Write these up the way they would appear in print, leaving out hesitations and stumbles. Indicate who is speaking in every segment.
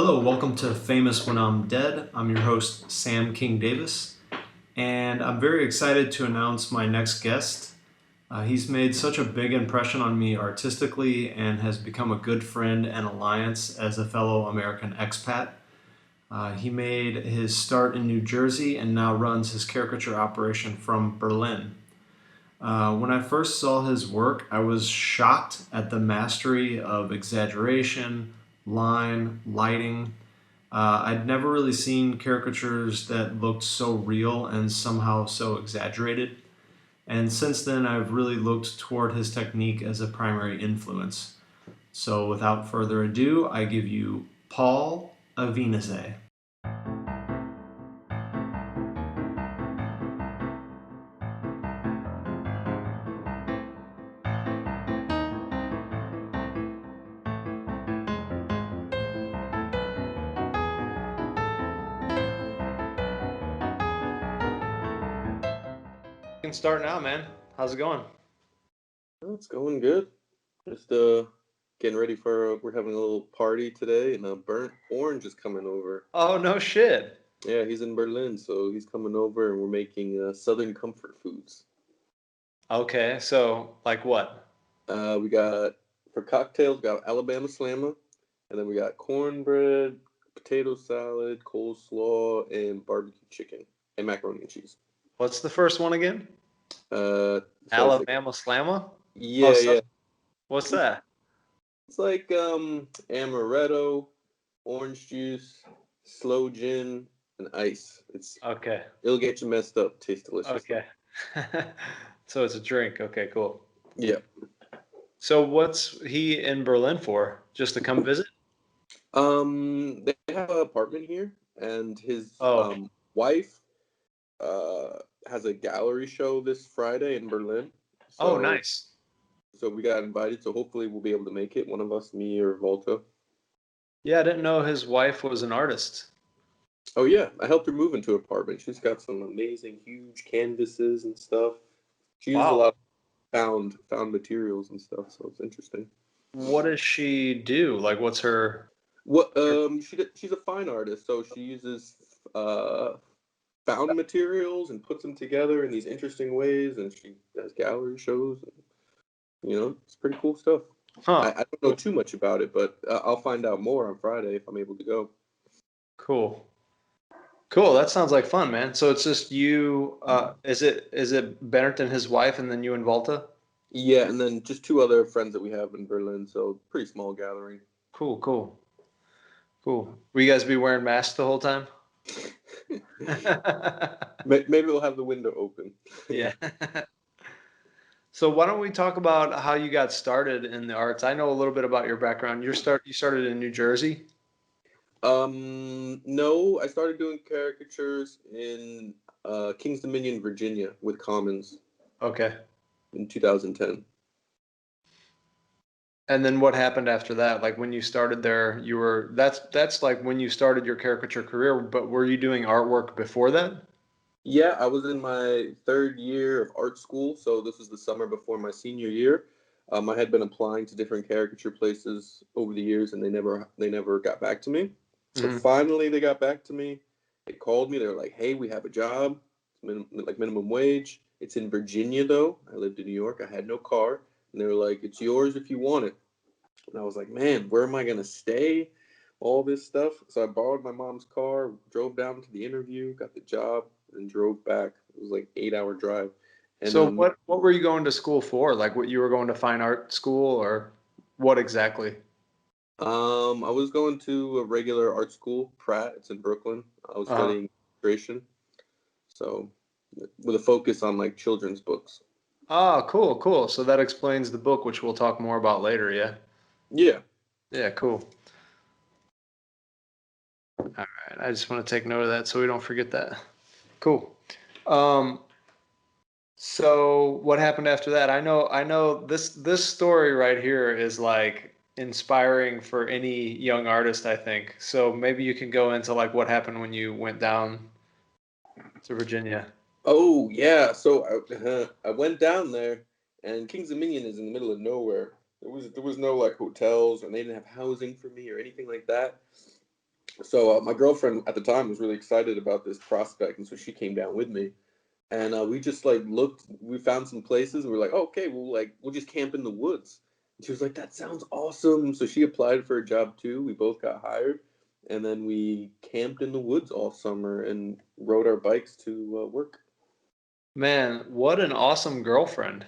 Speaker 1: Hello, welcome to Famous When I'm Dead. I'm your host, Sam King Davis, and I'm very excited to announce my next guest. He's made such a big impression on me artistically and has become a good friend and alliance as a fellow American expat. He made his start in New Jersey and now runs his caricature operation from Berlin. When I first saw his work, I was shocked at the mastery of exaggeration, line, lighting. I'd never really seen caricatures that looked so real and somehow so exaggerated. And since then, I've really looked toward his technique as a primary influence. So without further ado, I give you Paul Evina-Ze. You can start now, man. How's it going?
Speaker 2: Oh, it's going good. Just getting ready for we're having a little party today, and Burnt Orange is coming over.
Speaker 1: Oh, no shit.
Speaker 2: Yeah, he's in Berlin, so he's coming over, and we're making Southern comfort foods.
Speaker 1: Okay, so like what?
Speaker 2: We got for cocktails, we got Alabama Slammer, and then we got cornbread, potato salad, coleslaw, and barbecue chicken, and macaroni and cheese.
Speaker 1: What's the first one again?
Speaker 2: So it's like
Speaker 1: Alabama Slamma? Oh,
Speaker 2: yeah,
Speaker 1: so
Speaker 2: yeah.
Speaker 1: what's that?
Speaker 2: It's like amaretto, orange juice, slow gin, and ice.
Speaker 1: Okay,
Speaker 2: It'll get you messed up. Tastes delicious though.
Speaker 1: okay. So it's a drink. Okay, cool.
Speaker 2: Yeah.
Speaker 1: So what's he in Berlin for? Just to come visit?
Speaker 2: They have an apartment here, and his
Speaker 1: Oh,
Speaker 2: wife has a gallery show this Friday in Berlin.
Speaker 1: oh,
Speaker 2: So
Speaker 1: nice.
Speaker 2: so we got invited. So hopefully we'll be able to make it. One of us, me or Volta.
Speaker 1: Yeah, I didn't know his wife was an artist.
Speaker 2: Oh yeah, I helped her move into an apartment. She's got some amazing, huge canvases and stuff. She uses a
Speaker 1: Wow.
Speaker 2: lot found materials and stuff, so it's interesting.
Speaker 1: What does she do? Like, what's her?
Speaker 2: What she's a fine artist, so she uses uh found materials and puts them together in these interesting ways, and she does gallery shows. And, it's pretty cool stuff. I
Speaker 1: Huh.
Speaker 2: don't know too much about it, but I'll find out more on Friday if I'm able to go.
Speaker 1: Cool. Cool. That sounds like fun, man. So it's just you. Is it Bennett and his wife, and then you and Volta?
Speaker 2: Yeah, and then just two other friends that we have in Berlin, so pretty small gathering.
Speaker 1: Cool. Cool. Cool. Will you guys be wearing masks the whole time?
Speaker 2: Maybe we'll have the window open.
Speaker 1: Yeah. So why don't we talk about how you got started in the arts? I know a little bit about your background. You started in New Jersey?
Speaker 2: No, I started doing caricatures in Kings Dominion, Virginia, with Commons
Speaker 1: Okay.
Speaker 2: in 2010.
Speaker 1: And then what happened after that? Like when you started there, that's like when you started your caricature career, but were you doing artwork before that?
Speaker 2: Yeah, I was in my third year of art school, so this was the summer before my senior year. I had been applying to different caricature places over the years, and they never got back to me. So
Speaker 1: Hmm.
Speaker 2: finally, they got back to me. They called me. They were like, "Hey, we have a job, like minimum wage. It's in Virginia, though. I lived in New York. I had no car, and they were like, "It's yours if you want it." And I was like, "Man, where am I gonna stay? All this stuff." So I borrowed my mom's car, drove down to the interview, got the job, and drove back. It was like 8 hour drive. And
Speaker 1: So what were you going to school for? Like what you were going to fine art school or what exactly?
Speaker 2: I was going to a regular art school, Pratt. It's in Brooklyn. I was
Speaker 1: Uh-huh.
Speaker 2: studying illustration, so with a focus on like children's books.
Speaker 1: Ah, cool, cool. So that explains the book, which we'll talk more about later, yeah?
Speaker 2: Yeah.
Speaker 1: Yeah, cool. All right. I just want to take note of that so we don't forget that. Cool. Um, so what happened after that? I know this story right here is like inspiring for any young artist, I think. So maybe you can go into like what happened when you went down to Virginia.
Speaker 2: Oh yeah. So I went down there, and Kings Dominion is in the middle of nowhere. There was no like hotels, and they didn't have housing for me or anything like that. So my girlfriend at the time was really excited about this prospect, and so she came down with me, and we just like looked. We found some places, and we are like, oh, okay, we'll just camp in the woods. And she was like, that sounds awesome. So she applied for a job too. We both got hired, and then we camped in the woods all summer and rode our bikes to work.
Speaker 3: Man, what an awesome girlfriend.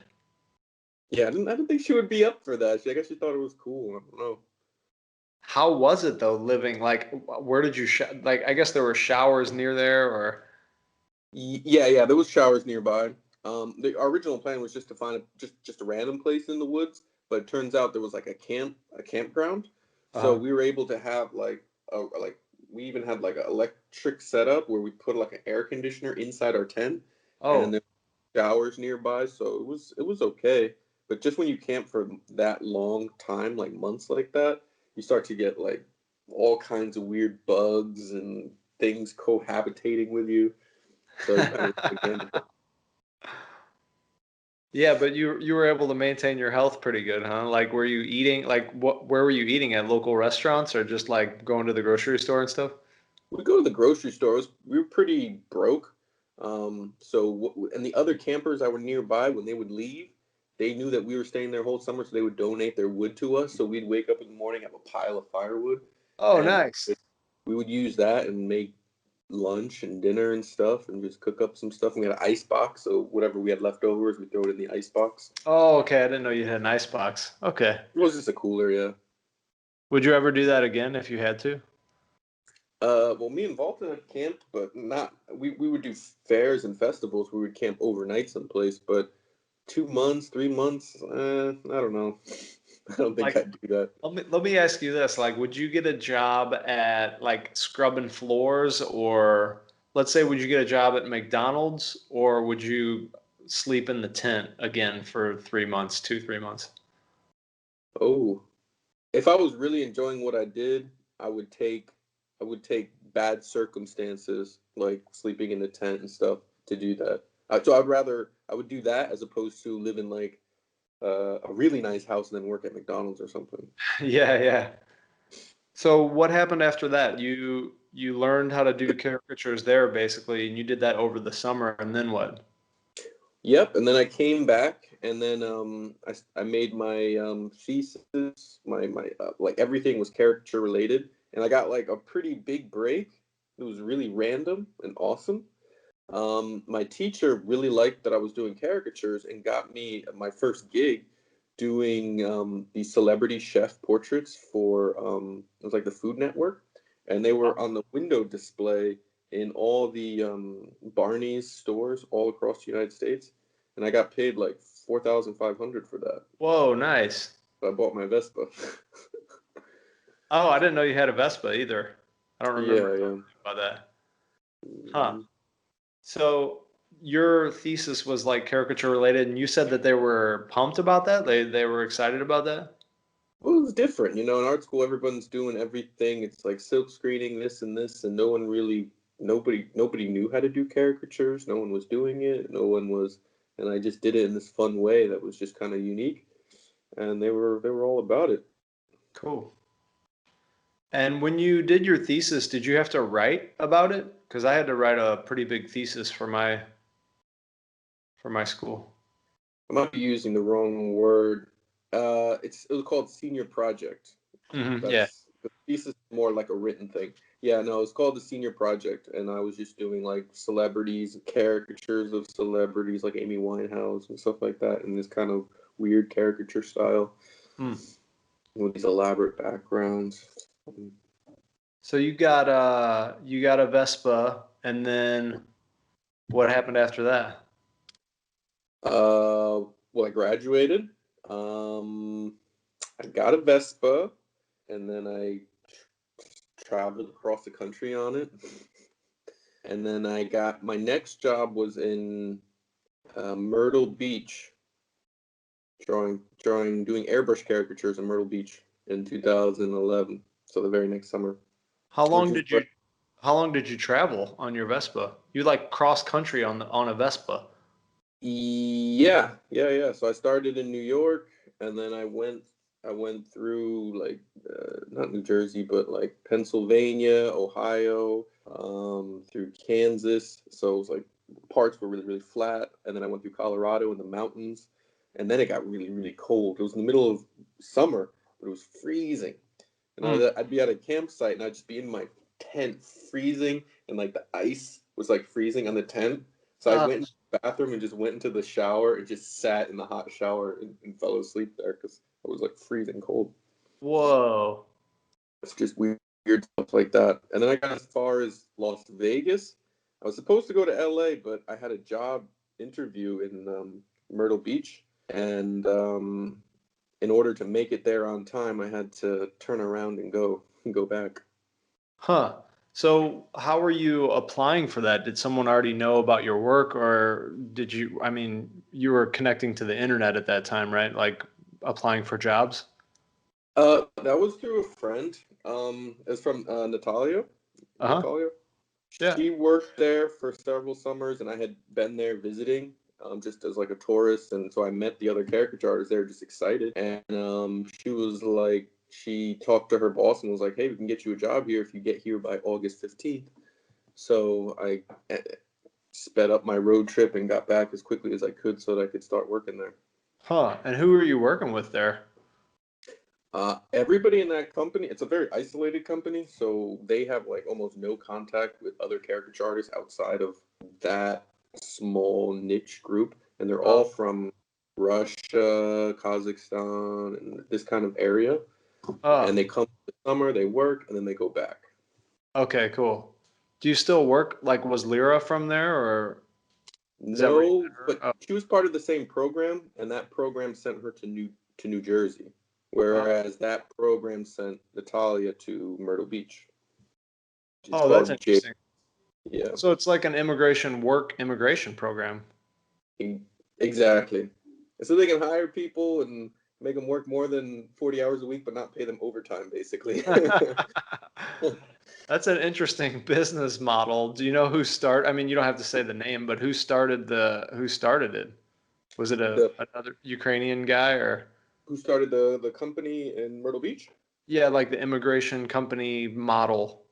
Speaker 2: Yeah, I didn't think she would be up for that. I guess she thought it was cool. I don't know.
Speaker 3: How was it though living like where did you like I guess there were showers near there or
Speaker 2: Yeah. There was showers nearby. Our original plan was just to find just a random place in the woods, but it turns out there was like a campground, so
Speaker 3: uh
Speaker 2: we were able to have like we even had like an electric setup where we put like an air conditioner inside our tent, and
Speaker 3: oh,
Speaker 2: there were showers nearby, so it was okay. But just when you camp for that long time, like months like that, you start to get like all kinds of weird bugs and things cohabitating with you. So you kind of again.
Speaker 3: yeah, but you were able to maintain your health pretty good, huh? Like were you eating like what where were you eating at local restaurants or just like going to the grocery store and stuff?
Speaker 2: We go to the grocery stores. We were pretty broke. And the other campers that were nearby, when they would leave, they knew that we were staying there whole summer, so they would donate their wood to us. So we'd wake up in the morning, have a pile of firewood,
Speaker 3: Oh,
Speaker 2: and
Speaker 3: nice.
Speaker 2: we would use that and make lunch and dinner and stuff, and just cook up some stuff. And we had an ice box, so whatever we had leftovers, we throw it in the ice box.
Speaker 3: Oh, okay. I didn't know you had an ice box. Okay.
Speaker 2: It was just a cooler, yeah.
Speaker 3: Would you ever do that again if you had to?
Speaker 2: Well, me and Volta had camped, but not. We would do fairs and festivals. We would camp overnight someplace, but 2 months, 3 months, I don't know. I don't think
Speaker 3: Like
Speaker 2: I'd do that.
Speaker 3: let me ask you this, like would you get a job at like scrubbing floors or let's say would you get a job at McDonald's or would you sleep in the tent again for 3 months, 3 months?
Speaker 2: Oh, if I was really enjoying what I did, I would take, I would take bad circumstances like sleeping in a tent and stuff to do that. So I would do that as opposed to live in like a really nice house and then work at McDonald's or something.
Speaker 3: Yeah, yeah. So what happened after that? You learned how to do caricatures there basically, and you did that over the summer, and then what?
Speaker 2: Yep, and then I came back, and then I made my thesis, my like everything was caricature related, and I got like a pretty big break. It was really random and awesome. My teacher really liked that I was doing caricatures and got me my first gig doing these celebrity chef portraits for it was like the Food Network, and they were on the window display in all the Barney's stores all across the United States, and I got paid like 4,500 for that.
Speaker 3: Whoa, nice.
Speaker 2: I bought my Vespa.
Speaker 3: Oh, I didn't know you had a Vespa either. I don't remember
Speaker 2: Yeah, yeah.
Speaker 3: about that. Huh.
Speaker 2: Mhm.
Speaker 3: So your thesis was like caricature related, and you said that they were pumped about that. They were excited about that.
Speaker 2: Well, it was different, in art school, everyone's doing everything. It's like silk screening, this and this, and nobody knew how to do caricatures. No one was doing it. No one was, and I just did it in this fun way that was just kind of unique, and they were all about it.
Speaker 3: Cool. And when you did your thesis, did you have to write about it? Because I had to write a pretty big thesis for my school.
Speaker 2: I might be using the wrong word. It was called senior project.
Speaker 3: Yeah.
Speaker 2: That's the thesis is more like a written thing. Yeah, no, it's called the senior project, and I was just doing like celebrities, caricatures of celebrities like Amy Winehouse and stuff like that, in this kind of weird caricature style
Speaker 3: Hmm.
Speaker 2: with these elaborate backgrounds.
Speaker 3: So you got a Vespa, and then what happened after that?
Speaker 2: Well, I graduated. Um, I got a Vespa, and then I traveled across the country on it. And then I got my next job was in Myrtle Beach, doing airbrush caricatures in Myrtle Beach in 2011. So the very next summer,
Speaker 3: How
Speaker 2: which
Speaker 3: long
Speaker 2: is
Speaker 3: did you how long did you travel on your Vespa? You like cross country on a Vespa.
Speaker 2: yeah. So I started in New York, and then I went. I went through like not New Jersey, but like Pennsylvania, Ohio, through Kansas. So it was like parts were really, really flat. And then I went through Colorado in the mountains. And then it got really, really cold. It was in the middle of summer, but it was freezing. And
Speaker 3: Hmm.
Speaker 2: I'd be at a campsite and I'd just be in my tent freezing, and like the ice was like freezing on the tent. So I
Speaker 3: Uh,
Speaker 2: went in the bathroom and just went into the shower and just sat in the hot shower and fell asleep there because I was like freezing cold.
Speaker 3: Whoa.
Speaker 2: It's just weird stuff like that. And then I got as far as Las Vegas. I was supposed to go to LA, but I had a job interview in Myrtle Beach. And in order to make it there on time, I had to turn around and go back.
Speaker 3: Huh. So how were you applying for that? Did someone already know about your work, or did you, I mean, you were connecting to the internet at that time, right? Like applying for jobs?
Speaker 2: That was through a friend. It's from Natalia.
Speaker 3: Uh-huh.
Speaker 2: Natalia.
Speaker 3: Yeah.
Speaker 2: She worked there for several summers, and I had been there visiting, just as like a tourist. And so I met the other caricature artists there, just excited. And she was like, she talked to her boss and was like, "Hey, we can get you a job here if you get here by August 15th." So I sped up my road trip and got back as quickly as I could so that I could start working there.
Speaker 3: Huh. And who were you working with there?
Speaker 2: Everybody in that company, it's a very isolated company, so they have like almost no contact with other caricature artists outside of that small niche group, and they're all
Speaker 3: Oh,
Speaker 2: from Russia, Kazakhstan, and this kind of area. And
Speaker 3: oh,
Speaker 2: they come in the summer, they work, and then they go back.
Speaker 3: okay, cool. Do you still work? Like, was Lyra from there, or is that where you
Speaker 2: No,
Speaker 3: met her?
Speaker 2: but
Speaker 3: Oh,
Speaker 2: she was part of the same program, and that program sent her to New Jersey,
Speaker 3: oh,
Speaker 2: whereas that program sent Natalia to Myrtle Beach. It's
Speaker 3: oh, that's
Speaker 2: called J.
Speaker 3: interesting.
Speaker 2: Yeah.
Speaker 3: So it's like an immigration program.
Speaker 2: E- Exactly. And so they can hire people and make them work more than 40 hours a week, but not pay them overtime, basically.
Speaker 3: That's an interesting business model. Do you know who start? I mean, you don't have to say the name, but who started it? Was it
Speaker 2: the
Speaker 3: another Ukrainian guy or
Speaker 2: Who started the company in Myrtle Beach?
Speaker 3: yeah, like the immigration company model?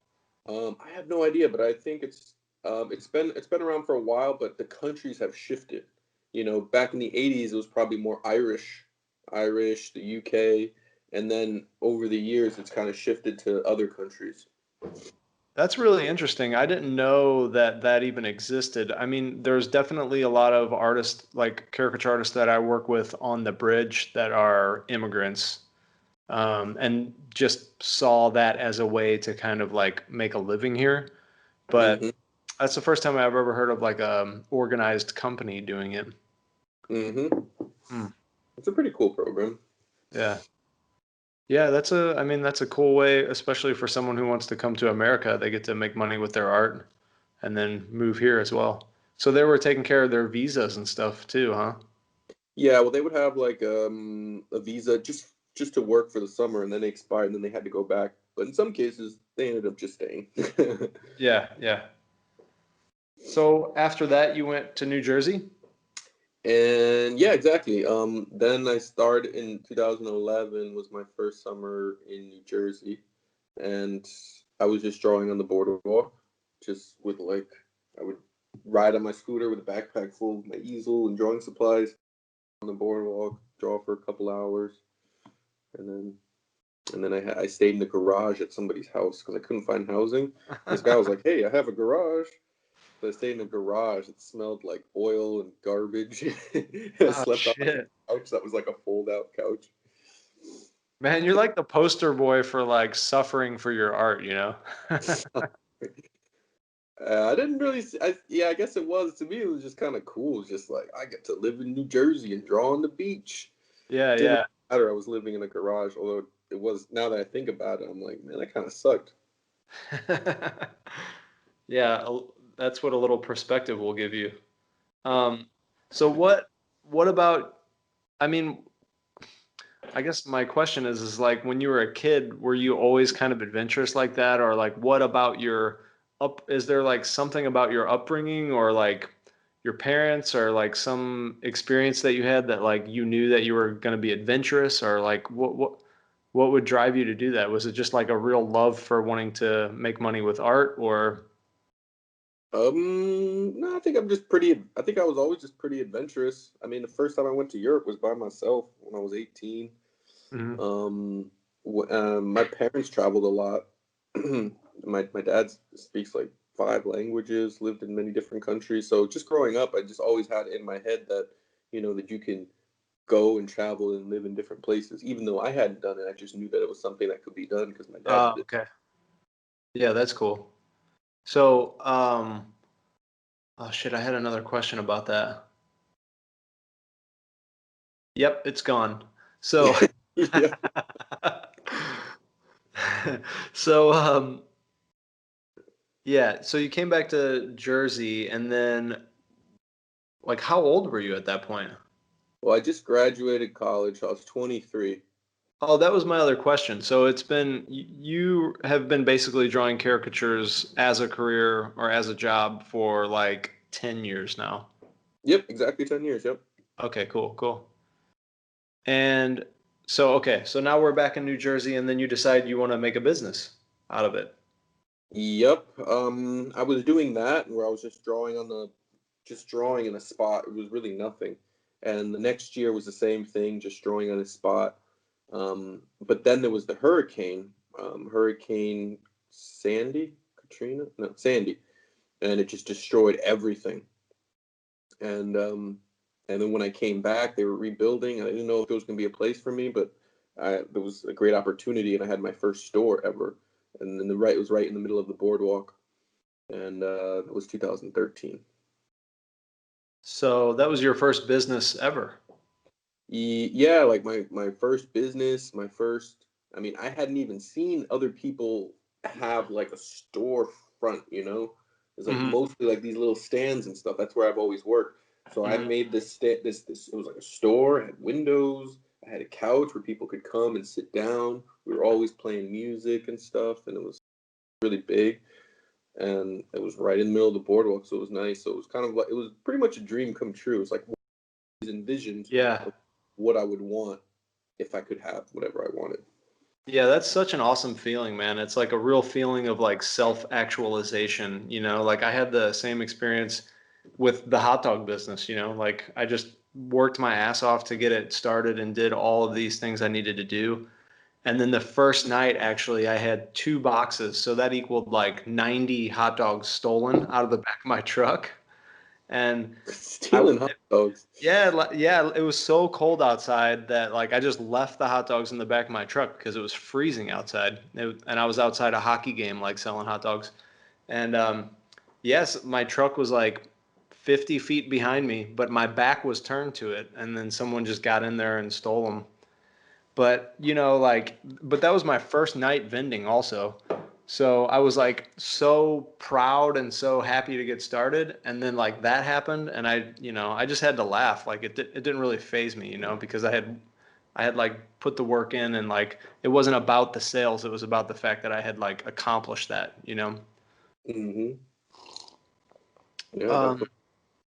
Speaker 2: I have no idea, but I think it's been around for a while, but the countries have shifted. Back in the 80s, it was probably more Irish, the UK, and then over the years, it's kind of shifted to other countries.
Speaker 3: That's really interesting. I didn't know that that even existed. I mean, there's definitely a lot of artists, like caricature artists that I work with on the bridge that are immigrants, and just saw that as a way to kind of like make a living here. But
Speaker 2: Hmm.
Speaker 3: that's the first time I've ever heard of like a organized company doing it.
Speaker 2: Hmm.
Speaker 3: Hmm.
Speaker 2: It's a pretty cool program.
Speaker 3: Yeah. Yeah, I mean, that's a cool way, especially for someone who wants to come to America. They get to make money with their art and then move here as well. So they were taking care of their visas and stuff too, huh?
Speaker 2: Yeah, well, they would have like a visa just to work for the summer, and then they expired, and then they had to go back. But in some cases, they ended up just staying.
Speaker 3: Yeah, yeah. So after that, you went to New Jersey?
Speaker 2: And yeah, exactly. Then I started in 2011 was my first summer in New Jersey, and I was just drawing on the boardwalk, just with like I would ride on my scooter with a backpack full of my easel and drawing supplies on the boardwalk, draw for a couple hours, and then I stayed in the garage at somebody's house because I couldn't find housing. And this guy was like, "Hey, I have a garage." So I stayed in a garage. It smelled like oil and garbage. I
Speaker 3: Oh
Speaker 2: slept on like
Speaker 3: shit.
Speaker 2: a couch that was like a fold-out couch.
Speaker 3: Man, you're like the poster boy for like suffering for your art, you know?
Speaker 2: I didn't really. Yeah, I guess it was to me. It was just kind of cool. It's just like I get to live in New Jersey and draw on the beach.
Speaker 3: Yeah,
Speaker 2: Didn't
Speaker 3: yeah.
Speaker 2: matter. I was living in a garage, although it was. Now that I think about it, I'm like, man, that kind of sucked.
Speaker 3: Yeah, that's what a little perspective will give you. Um, so what about, I mean, I guess my question is like when you were a kid, were you always kind of adventurous like that? Or like what about your is there like something about your upbringing or like your parents or like some experience that you had that like you knew that you were going to be adventurous, or like what would drive you to do that? Was it just like a real love for wanting to make money with art, or?
Speaker 2: No, I think I think I was always just pretty adventurous. I mean, the first time I went to Europe was by myself when I was 18.
Speaker 3: Mhm.
Speaker 2: My parents traveled a lot. My dad speaks like 5 languages, lived in many different countries. So just growing up, I just always had in my head that, that you can go and travel and live in different places. Even though I hadn't done it, I just knew that it was something that could be done because my dad
Speaker 3: Oh,
Speaker 2: did it.
Speaker 3: okay. Yeah, that's cool. So, oh shit, I had another question about that. Yep, it's gone. So,
Speaker 2: Yeah.
Speaker 3: so yeah, so you came back to Jersey, and then like how old were you at that point?
Speaker 2: Well, I just graduated college. I was 23.
Speaker 3: Oh, that was my other question. So it's been you have been basically drawing caricatures as a career or as a job for like 10 years now.
Speaker 2: Yep, exactly 10 years. Yep.
Speaker 3: Okay, cool, cool. And so okay, so now we're back in New Jersey, and then you decide you want to make a business out of it.
Speaker 2: Yep. I was doing that where I was just drawing in a spot. It was really nothing. And the next year was the same thing, just drawing on a spot. But then there was the hurricane, Hurricane Sandy, Katrina, no, Sandy, and it just destroyed everything. And then when I came back, they were rebuilding. I didn't know if there was going to be a place for me, but there was a great opportunity, and I had my first store ever. And then it was right in the middle of the boardwalk, and it was 2013.
Speaker 3: So that was your first business ever.
Speaker 2: Yeah, like my first business, my first. I mean, I hadn't even seen other people have like a storefront. It's like
Speaker 3: Hmm.
Speaker 2: mostly like these little stands and stuff. That's where I've always worked. So I
Speaker 3: Hmm.
Speaker 2: made this. It was like a store. It had windows. I had a couch where people could come and sit down. We were always playing music and stuff, and it was really big. And it was right in the middle of the boardwalk, so it was nice. So it was kind of like it was pretty much a dream come true. It was like envisioned
Speaker 3: Yeah.
Speaker 2: of what I would want if I could have whatever I wanted.
Speaker 3: Yeah, that's such an awesome feeling, man. It's like a real feeling of like self-actualization, Like I had the same experience with the hot dog business, Like I just worked my ass off to get it started and did all of these things I needed to do. And then the first night, actually, I had 2 boxes, so that equaled like 90 hot dogs stolen out of the back of my truck. And I,
Speaker 2: Stealing hot dogs.
Speaker 3: yeah, yeah, it was so cold outside that like I just left the hot dogs in the back of my truck because it was freezing outside. And I was outside a hockey game like selling hot dogs. And yes, my truck was like 50 feet behind me, but my back was turned to it, and then someone just got in there and stole them. But but that was my first night vending also. So I was like so proud and so happy to get started. And then like that happened, and I just had to laugh. Like it didn't really faze me, because I had like put the work in, and like it wasn't about the sales. It was about the fact that I had like accomplished that.
Speaker 2: Hmm. Yeah,
Speaker 3: Um,
Speaker 2: definitely.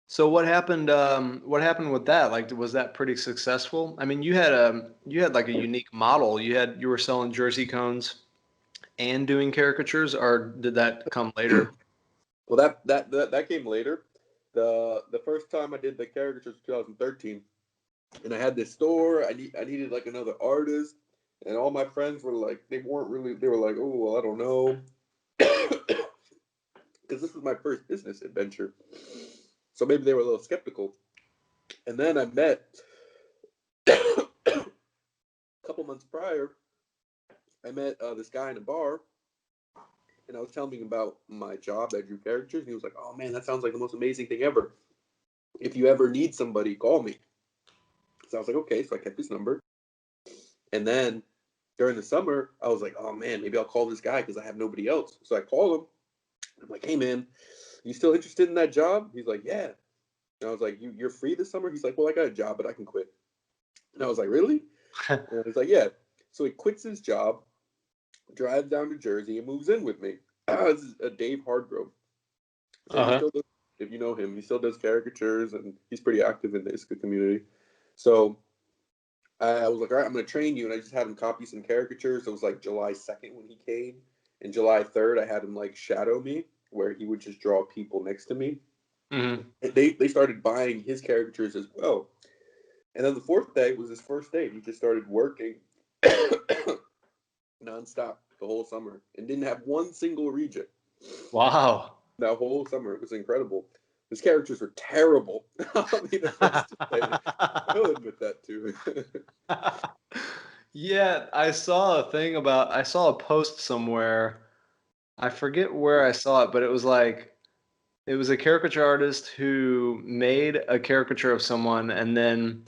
Speaker 3: so what happened with that? Like, was that pretty successful? I mean, you had like a unique model. You were selling jersey cones and doing caricatures, or did that come later?
Speaker 2: Well, that came later. The first time I did the caricatures was 2013, and I had this store. I needed like another artist, and all my friends were like, they weren't really. They were like, oh well, I don't know, because this was my first business adventure. So maybe they were a little skeptical. And then I met a couple months prior. I met this guy in a bar, and I was telling him about my job. I drew characters, and he was like, "Oh man, that sounds like the most amazing thing ever. If you ever need somebody, call me." So I was like, "Okay." So I kept his number, and then during the summer, I was like, "Oh man, maybe I'll call this guy because I have nobody else." So I call him. I'm like, "Hey man, you still interested in that job?" He's like, "Yeah." And I was like, "You're free this summer?" He's like, "Well, I got a job, but I can quit." And I was like, "Really?" And he's like, "Yeah." So he quits his job, drives down to Jersey, and moves in with me. This is Dave Hardgrove. So he
Speaker 3: Uh-huh.
Speaker 2: still lives, if you know him. He still does caricatures, and he's pretty active in the ISCA community. So I was like, all right, I'm going to train you. And I just had him copy some caricatures. It was like July 2nd when he came. And July 3rd, I had him like shadow me, where he would just draw people next to me.
Speaker 3: Mm-hmm.
Speaker 2: And they started buying his caricatures as well. And then the fourth day was his first day. He just started working nonstop the whole summer and didn't have one single reject.
Speaker 3: Wow.
Speaker 2: That whole summer. It was incredible. His characters were terrible. I'll be the first to say it. He'll admit that too.
Speaker 3: Yeah, I saw I saw a post somewhere. I forget where I saw it, but it was like, it was a caricature artist who made a caricature of someone, and then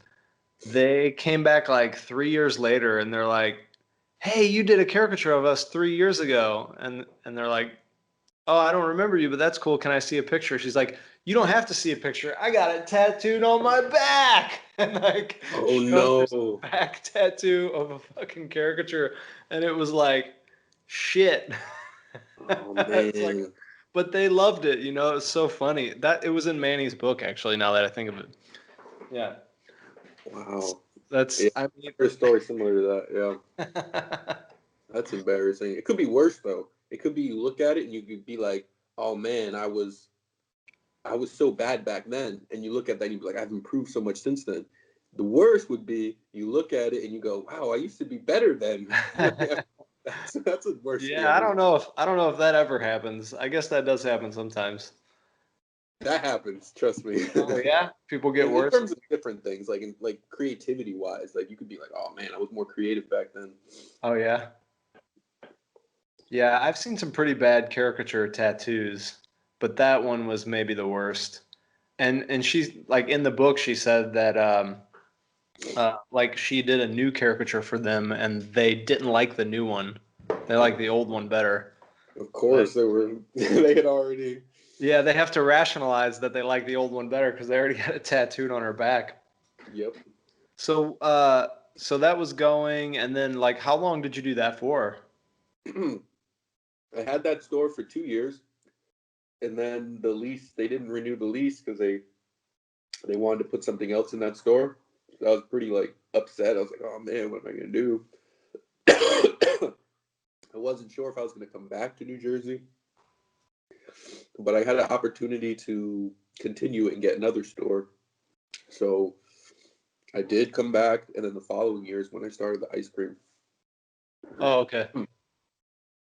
Speaker 3: they came back like 3 years later and they're like, "Hey, you did a caricature of us 3 years ago." And they're like, "Oh, I don't remember you, but that's cool. Can I see a picture?" She's like, "You don't have to see a picture. I got it tattooed on my back." And like
Speaker 2: Oh
Speaker 3: showed this
Speaker 2: no.
Speaker 3: back tattoo of a fucking caricature. And it was like, shit.
Speaker 2: Oh
Speaker 3: It's like,
Speaker 2: man.
Speaker 3: but they loved it, you know, it's so funny. That it was in Manny's book actually, now that I think of it. Yeah.
Speaker 2: Wow.
Speaker 3: That's
Speaker 2: Yeah,
Speaker 3: I
Speaker 2: I heard a story similar to that. Yeah.
Speaker 3: mean
Speaker 2: That's embarrassing. It could be worse though. It could be you look at it and you could be like, "Oh man, I was so bad back then." And you look at that and you be like, "I've improved so much since then." The worst would be you look at it and you go, "Wow, I used to be better then." Yeah, that's a worse
Speaker 3: Yeah, I
Speaker 2: feeling.
Speaker 3: don't know if that ever happens. I guess that does happen sometimes.
Speaker 2: That happens, trust me.
Speaker 3: Oh yeah? People get
Speaker 2: In
Speaker 3: worse?
Speaker 2: terms of different things, like in like creativity wise, like you could be like, "Oh man, I was more creative back then."
Speaker 3: Oh yeah. Yeah, I've seen some pretty bad caricature tattoos, but that one was maybe the worst. And she's like, in the book she said that like she did a new caricature for them and they didn't like the new one. They liked the old one better.
Speaker 2: Of
Speaker 3: But
Speaker 2: course, they were. They had already.
Speaker 3: yeah, they have to rationalize that they like the old one better because they already had it tattooed on her back.
Speaker 2: Yep.
Speaker 3: So so that was going, and then like how long did you do that for?
Speaker 2: I had that store for 2 years, and then the lease. They didn't renew the lease because they wanted to put something else in that store. So I was pretty like upset. I was like, "Oh man, what am I gonna do?" I wasn't sure if I was gonna come back to New Jersey, but I had an opportunity to continue and get another store. So I did come back, and then the following years when I started the ice cream.
Speaker 3: Oh, okay.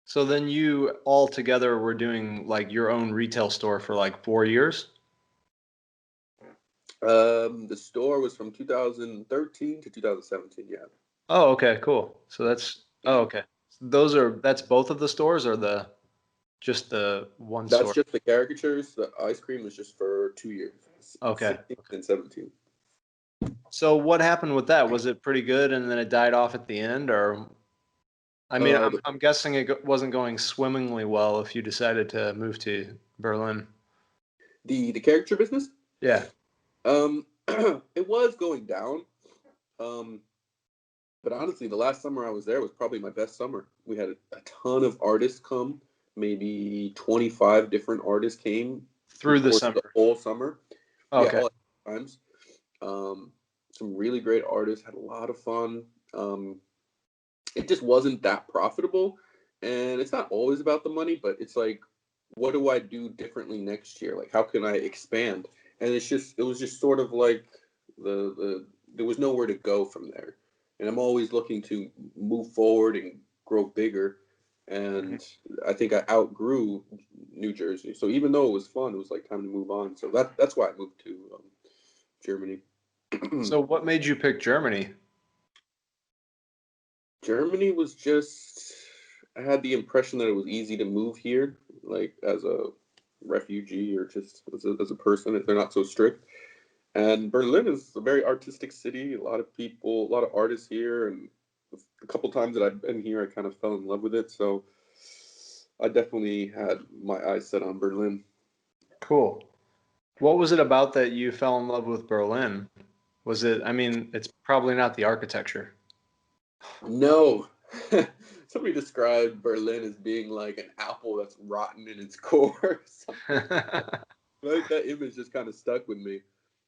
Speaker 3: So then you all together were doing like your own retail store for like 4 years?
Speaker 2: The store was from 2013 to 2017. Yeah,
Speaker 3: Oh, okay, cool. So that's, oh, okay. That's both of the stores or the just the one
Speaker 2: that's
Speaker 3: store?
Speaker 2: just the caricatures. The ice cream was just for 2 years,
Speaker 3: Okay.
Speaker 2: 16 and 17.
Speaker 3: So what happened with that? Was it pretty good and then it died off at the end, or I mean,
Speaker 2: Uh,
Speaker 3: I'm guessing wasn't going swimmingly well if you decided to move to Berlin.
Speaker 2: the caricature business.
Speaker 3: Yeah.
Speaker 2: It was going down. Um, but honestly, the last summer I was there was probably my best summer. We had a ton of artists come. Maybe 25 different artists came through
Speaker 3: Through
Speaker 2: the
Speaker 3: the
Speaker 2: course of the
Speaker 3: summer.
Speaker 2: whole summer. Yeah,
Speaker 3: Okay.
Speaker 2: all at times. Um, some really great artists had a lot of fun. It just wasn't that profitable, and it's not always about the money, but it's like, what do I do differently next year? Like, how can I expand? And it was just sort of like there was nowhere to go from there. And I'm always looking to move forward and grow bigger.
Speaker 3: Mhm.
Speaker 2: And I think I outgrew New Jersey. So even though it was fun, it was like time to move on. So that's why I moved to Germany.
Speaker 3: So what made you pick Germany?
Speaker 2: Germany was just, I had the impression that it was easy to move here, like as a refugee or just as a person. They're not so strict. And Berlin is a very artistic city. A lot of people, a lot of artists here. And a couple times that I've been here, I kind of fell in love with it. So I definitely had my eyes set on Berlin.
Speaker 3: Cool. What was it about that you fell in love with Berlin? Was it, I mean, it's probably not the architecture.
Speaker 2: No. Somebody described Berlin as being like an apple that's rotten in its core. Something like that. that image just kind of stuck with me.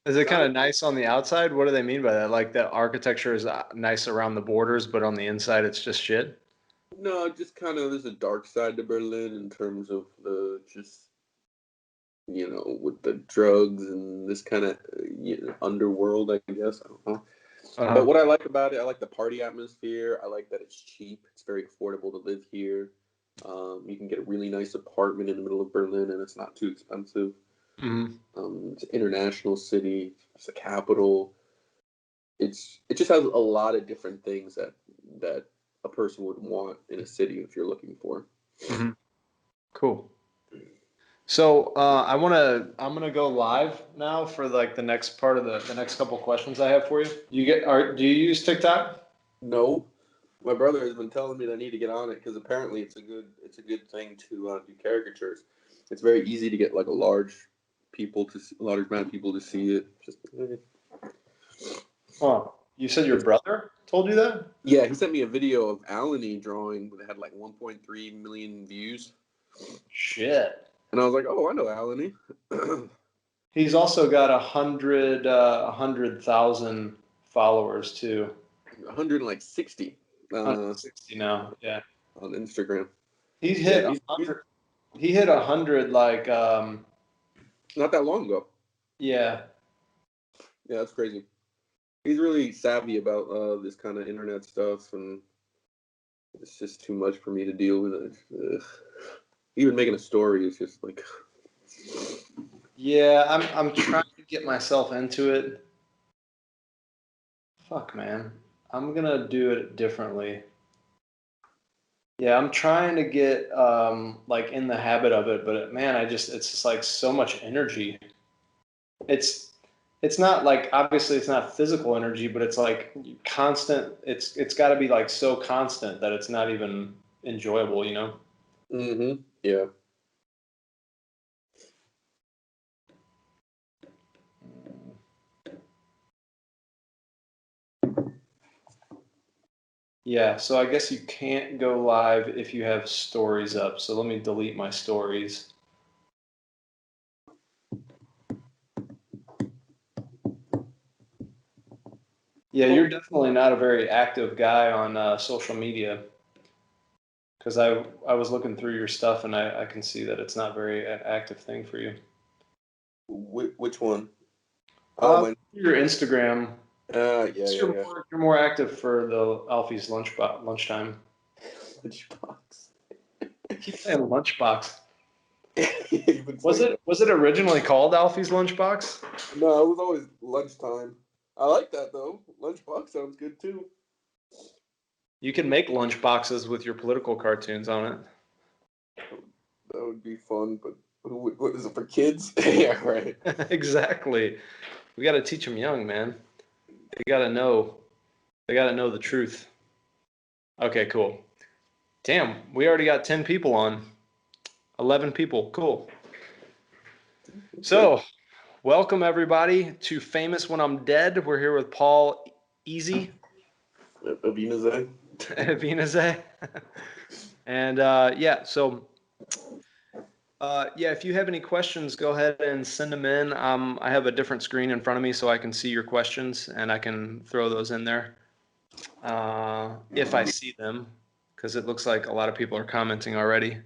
Speaker 3: Is it kind of nice on the outside? What do they mean by that? Like the architecture is nice around the borders, but on the inside it's just shit?
Speaker 2: No, just kind of there's a dark side to Berlin in terms of the just with the drugs and this kind of underworld, I guess. I don't know. But what I like about it, I like the party atmosphere. I like that it's cheap. It's very affordable to live here. You can get a really nice apartment in the middle of Berlin, and it's not too expensive. It's an international city. It's a capital. It just has a lot of different things that a person would want in a city if you're looking for.
Speaker 3: Cool. So I'm gonna go live now for like the next part of the next couple questions I have for you. Do you use TikTok?
Speaker 2: No, my brother has been telling me that I need to get on it because apparently it's a good thing to do caricatures. It's very easy to get like a large amount of people to see it.
Speaker 3: Oh, you said your brother told you that?
Speaker 2: Yeah, he sent me a video of alli drawing that had like 1.3 million views.
Speaker 3: Shit.
Speaker 2: And I was like, oh, I know alli.
Speaker 3: He's also got 100,000 followers too.
Speaker 2: 160.
Speaker 3: 160 now. Yeah.
Speaker 2: On Instagram.
Speaker 3: He hit 100. He hit 100 like
Speaker 2: not that long ago.
Speaker 3: Yeah.
Speaker 2: Yeah, that's crazy. He's really savvy about this kind of internet stuff, and it's just too much for me to deal with it. Even making a story is just like.
Speaker 3: Yeah, I'm trying to get myself into it. Fuck, man. I'm gonna do it differently. Yeah, I'm trying to get like in the habit of it, but man, it's just like so much energy. It's not like obviously it's not physical energy, but it's like constant. It's got to be like so constant that it's not even enjoyable, you know?
Speaker 2: Yeah.
Speaker 3: Yeah, so I guess you can't go live if you have stories up. So let me delete my stories. Yeah, you're definitely not a very active guy on social media. Because I was looking through your stuff and I can see that it's not very an active thing for you.
Speaker 2: Which one? Oh,
Speaker 3: your Instagram.
Speaker 2: Yeah.
Speaker 3: You're more active for the Alfie's lunchtime.
Speaker 2: Lunchbox.
Speaker 3: Keep saying lunchbox. Was it originally called Alfie's Lunchbox?
Speaker 2: No, it was always lunchtime. I like that though. Lunchbox sounds good too.
Speaker 3: You can make lunchboxes with your political cartoons on it.
Speaker 2: That would be fun, but what is it for kids? Yeah, right.
Speaker 3: Exactly. We got to teach them young, man. They got to know. They got to know the truth. Okay, cool. Damn, we already got 10 people on. 11 people. Cool. So, welcome everybody to Famous When I'm Dead. We're here with Paul Evina-Ze. Evina-Ze. And if you have any questions, go ahead and send them in. I have a different screen in front of me so I can see your questions and I can throw those in there if I see them, because it looks like a lot of people are commenting already.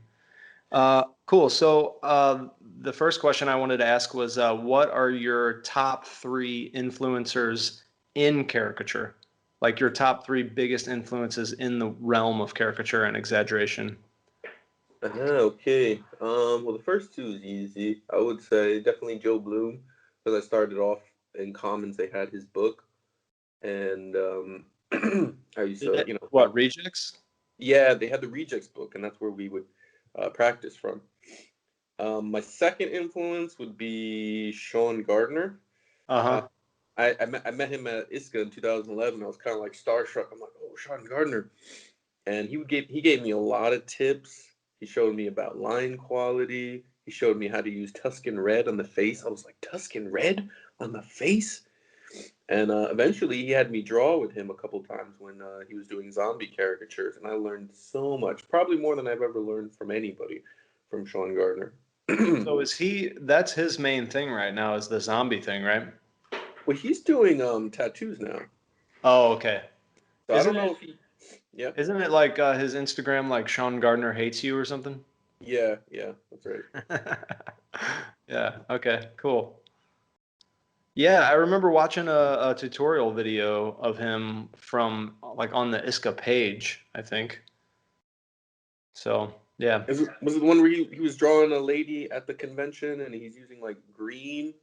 Speaker 3: Cool. So the first question I wanted to ask was, what are your top 3 influencers in caricature? Like your top 3 biggest influences in the realm of caricature and exaggeration?
Speaker 2: Okay. Well, the first 2 is easy. I would say definitely Joe Bloom, because I started off in Commons. They had his book, and I used to,
Speaker 3: What, Rejects?
Speaker 2: Yeah, they had the Rejects book, and that's where we would practice from. My second influence would be Sean Gardner.
Speaker 3: Uh-huh.
Speaker 2: I met him at ISCA in 2011. I was kind of like starstruck. I'm like, oh, Sean Gardner, and he gave me a lot of tips. He showed me about line quality. He showed me how to use Tuscan red on the face. I was like, Tuscan red on the face? And eventually he had me draw with him a couple times when he was doing zombie caricatures. And I learned so much, probably more than I've ever learned from anybody, from Sean Gardner.
Speaker 3: So that's his main thing right now is the zombie thing, right?
Speaker 2: Well, he's doing tattoos now.
Speaker 3: Oh, okay.
Speaker 2: So I
Speaker 3: Isn't
Speaker 2: don't
Speaker 3: it
Speaker 2: know if he. Yeah.
Speaker 3: isn't it like his Instagram like Sean Gardner hates you or something?
Speaker 2: Yeah. Yeah. That's right.
Speaker 3: Yeah, okay, cool. Yeah, I remember watching a tutorial video of him from like on the ISCA page, I think. So, yeah.
Speaker 2: Was it the one where he was drawing a lady at the convention and he's using like green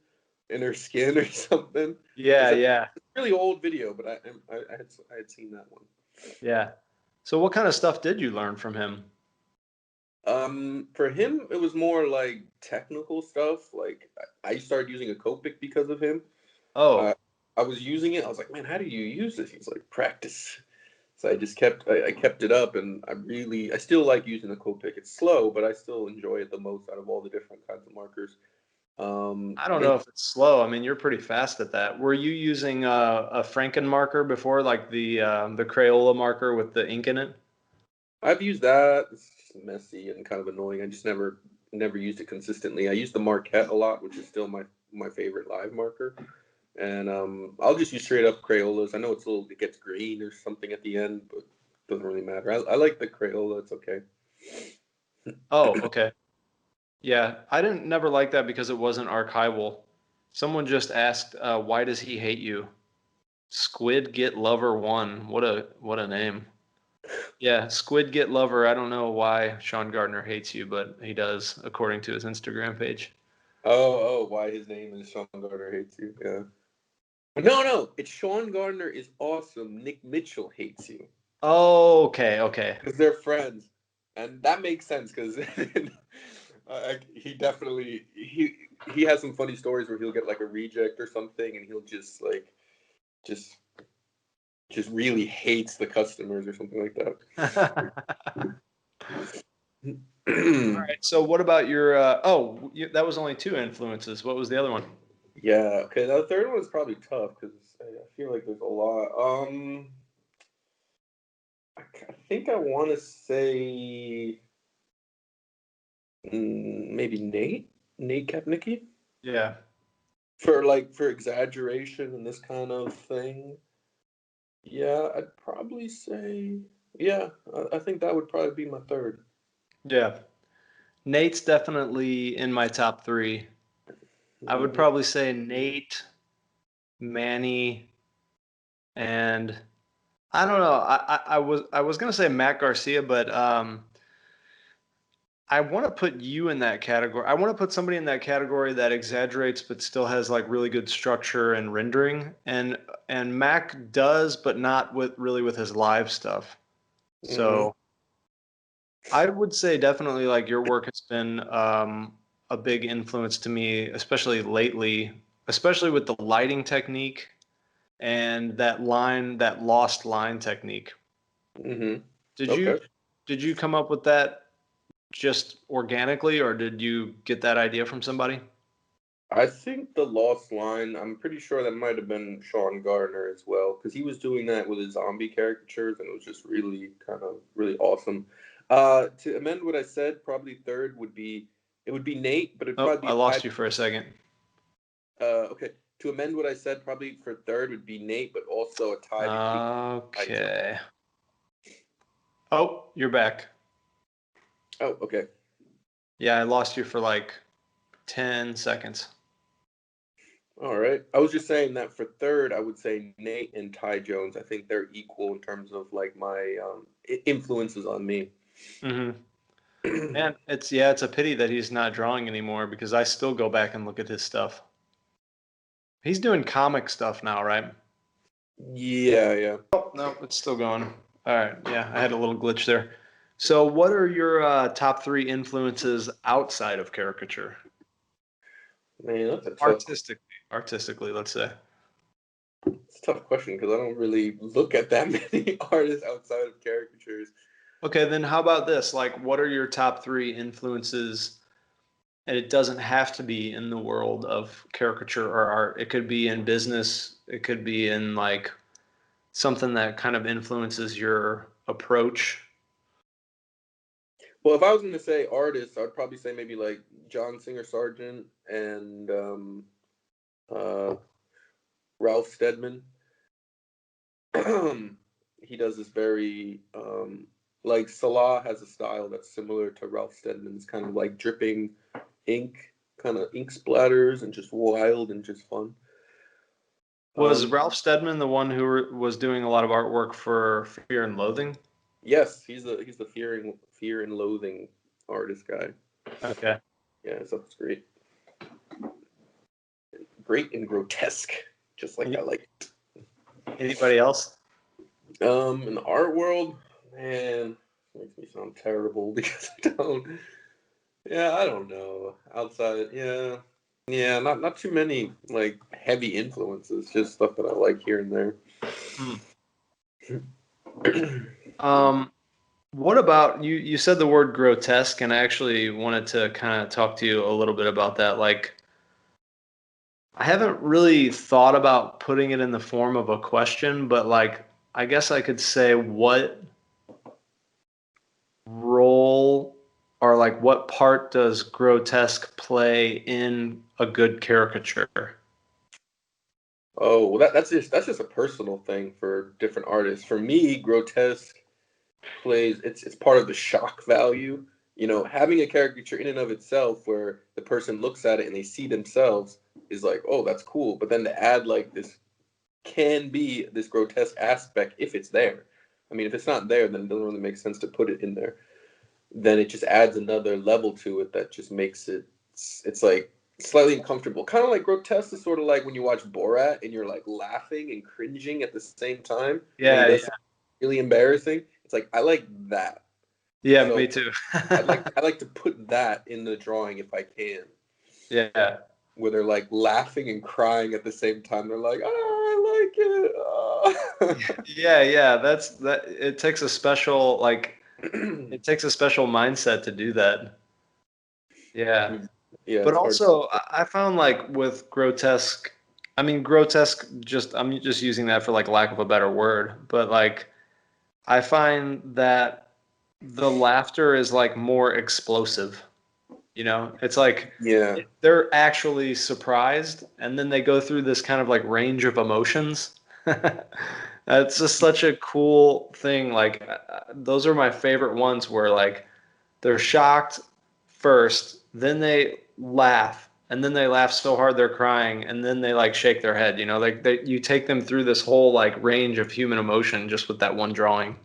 Speaker 2: in her skin or something?
Speaker 3: Yeah,
Speaker 2: It's a
Speaker 3: yeah,
Speaker 2: really old video, but I had seen that one.
Speaker 3: yeah. So what kind of stuff did you learn from him?
Speaker 2: For him, it was more like technical stuff. Like I started using a Copic because of him.
Speaker 3: Oh,
Speaker 2: Uh, I was using it. I was like, man, how do you use this? He's like, practice. So I kept it up, and I still like using the Copic. It's slow, but I still enjoy it the most out of all the different kinds of markers.
Speaker 3: I don't
Speaker 2: And
Speaker 3: know if it's slow. I mean, you're pretty fast at that. Were you using a Franken marker before, like the Crayola marker with the ink in it?
Speaker 2: I've used that. It's just messy and kind of annoying. I just never used it consistently. I use the Marquette a lot, which is still my favorite live marker. And I'll just use straight up Crayolas. I know it gets green or something at the end, but it doesn't really matter. I like the Crayola. It's okay.
Speaker 3: Oh, okay. Yeah, I didn't never like that because it wasn't archival. Someone just asked, why does he hate you? Squid Get Lover One. What a name. Yeah, Squid Get Lover. I don't know why Sean Gardner hates you, but he does, according to his Instagram page.
Speaker 2: Why his name is Sean Gardner hates you? Yeah. No, it's Sean Gardner is awesome. Nick Mitchell hates you
Speaker 3: Oh, okay, okay.
Speaker 2: because they're friends, and that makes sense because he definitely he has some funny stories where he'll get like a reject or something, and he'll just just really hates the customers or something like
Speaker 3: All
Speaker 2: that.
Speaker 3: right. So what about your that was only two influences. What was the other one?
Speaker 2: Yeah. Okay. The third one is probably tough because I feel like there's a lot. I think I want to say maybe Nate Kapnicki
Speaker 3: Yeah.
Speaker 2: for exaggeration and this kind of thing. Yeah, I'd probably say yeah. I think that would probably be my third.
Speaker 3: Yeah. Nate's definitely in my top three. I would
Speaker 2: Hmm.
Speaker 3: probably say Nate, Manny, and I don't know. I was gonna say Matt Garcia, but I want to put you in that category. I want to put somebody in that category that exaggerates but still has like really good structure and rendering. And Mac does, but not with his live stuff.
Speaker 2: Hmm.
Speaker 3: So I would say definitely like your work has been a big influence to me, especially lately, especially with the lighting technique and that lost line technique.
Speaker 2: Hmm.
Speaker 3: Did you
Speaker 2: Okay.
Speaker 3: did you come up with that just organically, or did you get that idea from somebody?
Speaker 2: I think the lost line. I'm pretty sure that might have been Sean Gardner as well, because he was doing that with his zombie caricatures, and it was just really awesome. To amend what I said, probably third would be it would be Nate, but it'd
Speaker 3: Oh,
Speaker 2: probably
Speaker 3: I
Speaker 2: be
Speaker 3: lost
Speaker 2: tied.
Speaker 3: you for a second.
Speaker 2: Okay, to amend what I said, probably for third would be Nate, but also a tie between Ty Jones.
Speaker 3: Okay. Oh, you're back.
Speaker 2: Oh, okay.
Speaker 3: Yeah, I lost you for like 10 seconds.
Speaker 2: All right. I was just saying that for third, I would say Nate and Ty Jones. I think they're equal in terms of like my influences on me.
Speaker 3: Hmm. And it's a pity that he's not drawing anymore because I still go back and look at his stuff. He's doing comic stuff now, right?
Speaker 2: Yeah, yeah.
Speaker 3: Oh, no, it's still going. All right. Yeah, I had a little glitch there. So, what are your top three influences outside of caricature?
Speaker 2: Man, that's
Speaker 3: Artistically, let's say.
Speaker 2: a tough question because I don't really look at that many artists outside of caricatures.
Speaker 3: Okay, then how about this? Like, what are your top three influences? And it doesn't have to be in the world of caricature or art. It could be in business. It could be in like something that kind of influences your approach.
Speaker 2: Well, if I was going to say artists, I'd probably say maybe like John Singer Sargent and uh, Ralph Steadman. He does this very like Salah has a style that's similar to Ralph Steadman's, kind of like dripping ink, kind of ink splatters, and just wild and just fun.
Speaker 3: Was Ralph Steadman the one who was doing a lot of artwork for Fear and Loathing?
Speaker 2: Yes, he's the Fear and Loathing artist guy.
Speaker 3: Okay.
Speaker 2: Yeah, stuff's great. Great and grotesque, just like I like it.
Speaker 3: Anybody else?
Speaker 2: In the art world, man, makes me sound terrible because I don't. Yeah, I don't know. Outside, yeah, not too many like heavy influences. Just stuff that I like here and there.
Speaker 3: What about you? You said the word grotesque, and I actually wanted to kind of talk to you a little bit about that. Like, I haven't really thought about putting it in the form of a question, but like, I guess I could say what role or like what part does grotesque play in a good caricature?
Speaker 2: Oh, well, that's just a personal thing for different artists. For me, grotesque plays it's part of the shock value. Having a caricature in and of itself where the person looks at it and they see themselves is like, oh, that's cool. But then to add like this grotesque aspect if it's there. I mean, if it's not there, then it doesn't really make sense to put it in there. Then it just adds another level to it that just makes it's like slightly uncomfortable. Kind of like grotesque is sort of like when you watch Borat and you're like laughing and cringing at the same time when he
Speaker 3: Yeah,
Speaker 2: does something really embarrassing. It's like I like that.
Speaker 3: yeah,
Speaker 2: So
Speaker 3: me too.
Speaker 2: I like to put that in the drawing if I can.
Speaker 3: Yeah.
Speaker 2: Where they're like laughing and crying at the same time. They're like, oh, I like it. Oh.
Speaker 3: Yeah, that's that it takes a special it takes a special mindset to do that. Yeah.
Speaker 2: Yeah,
Speaker 3: But
Speaker 2: it's hard.
Speaker 3: also I found like with grotesque, I mean grotesque just I'm just using that for like lack of a better word, but like I find that the laughter is like more explosive. It's like
Speaker 2: Yeah.
Speaker 3: they're actually surprised and then they go through this kind of like range of emotions. That's just such a cool thing. Like, those are my favorite ones where like they're shocked first, then they laugh, and then they laugh so hard they're crying, and then they like shake their head. Like you take them through this whole like range of human emotion just with that one drawing.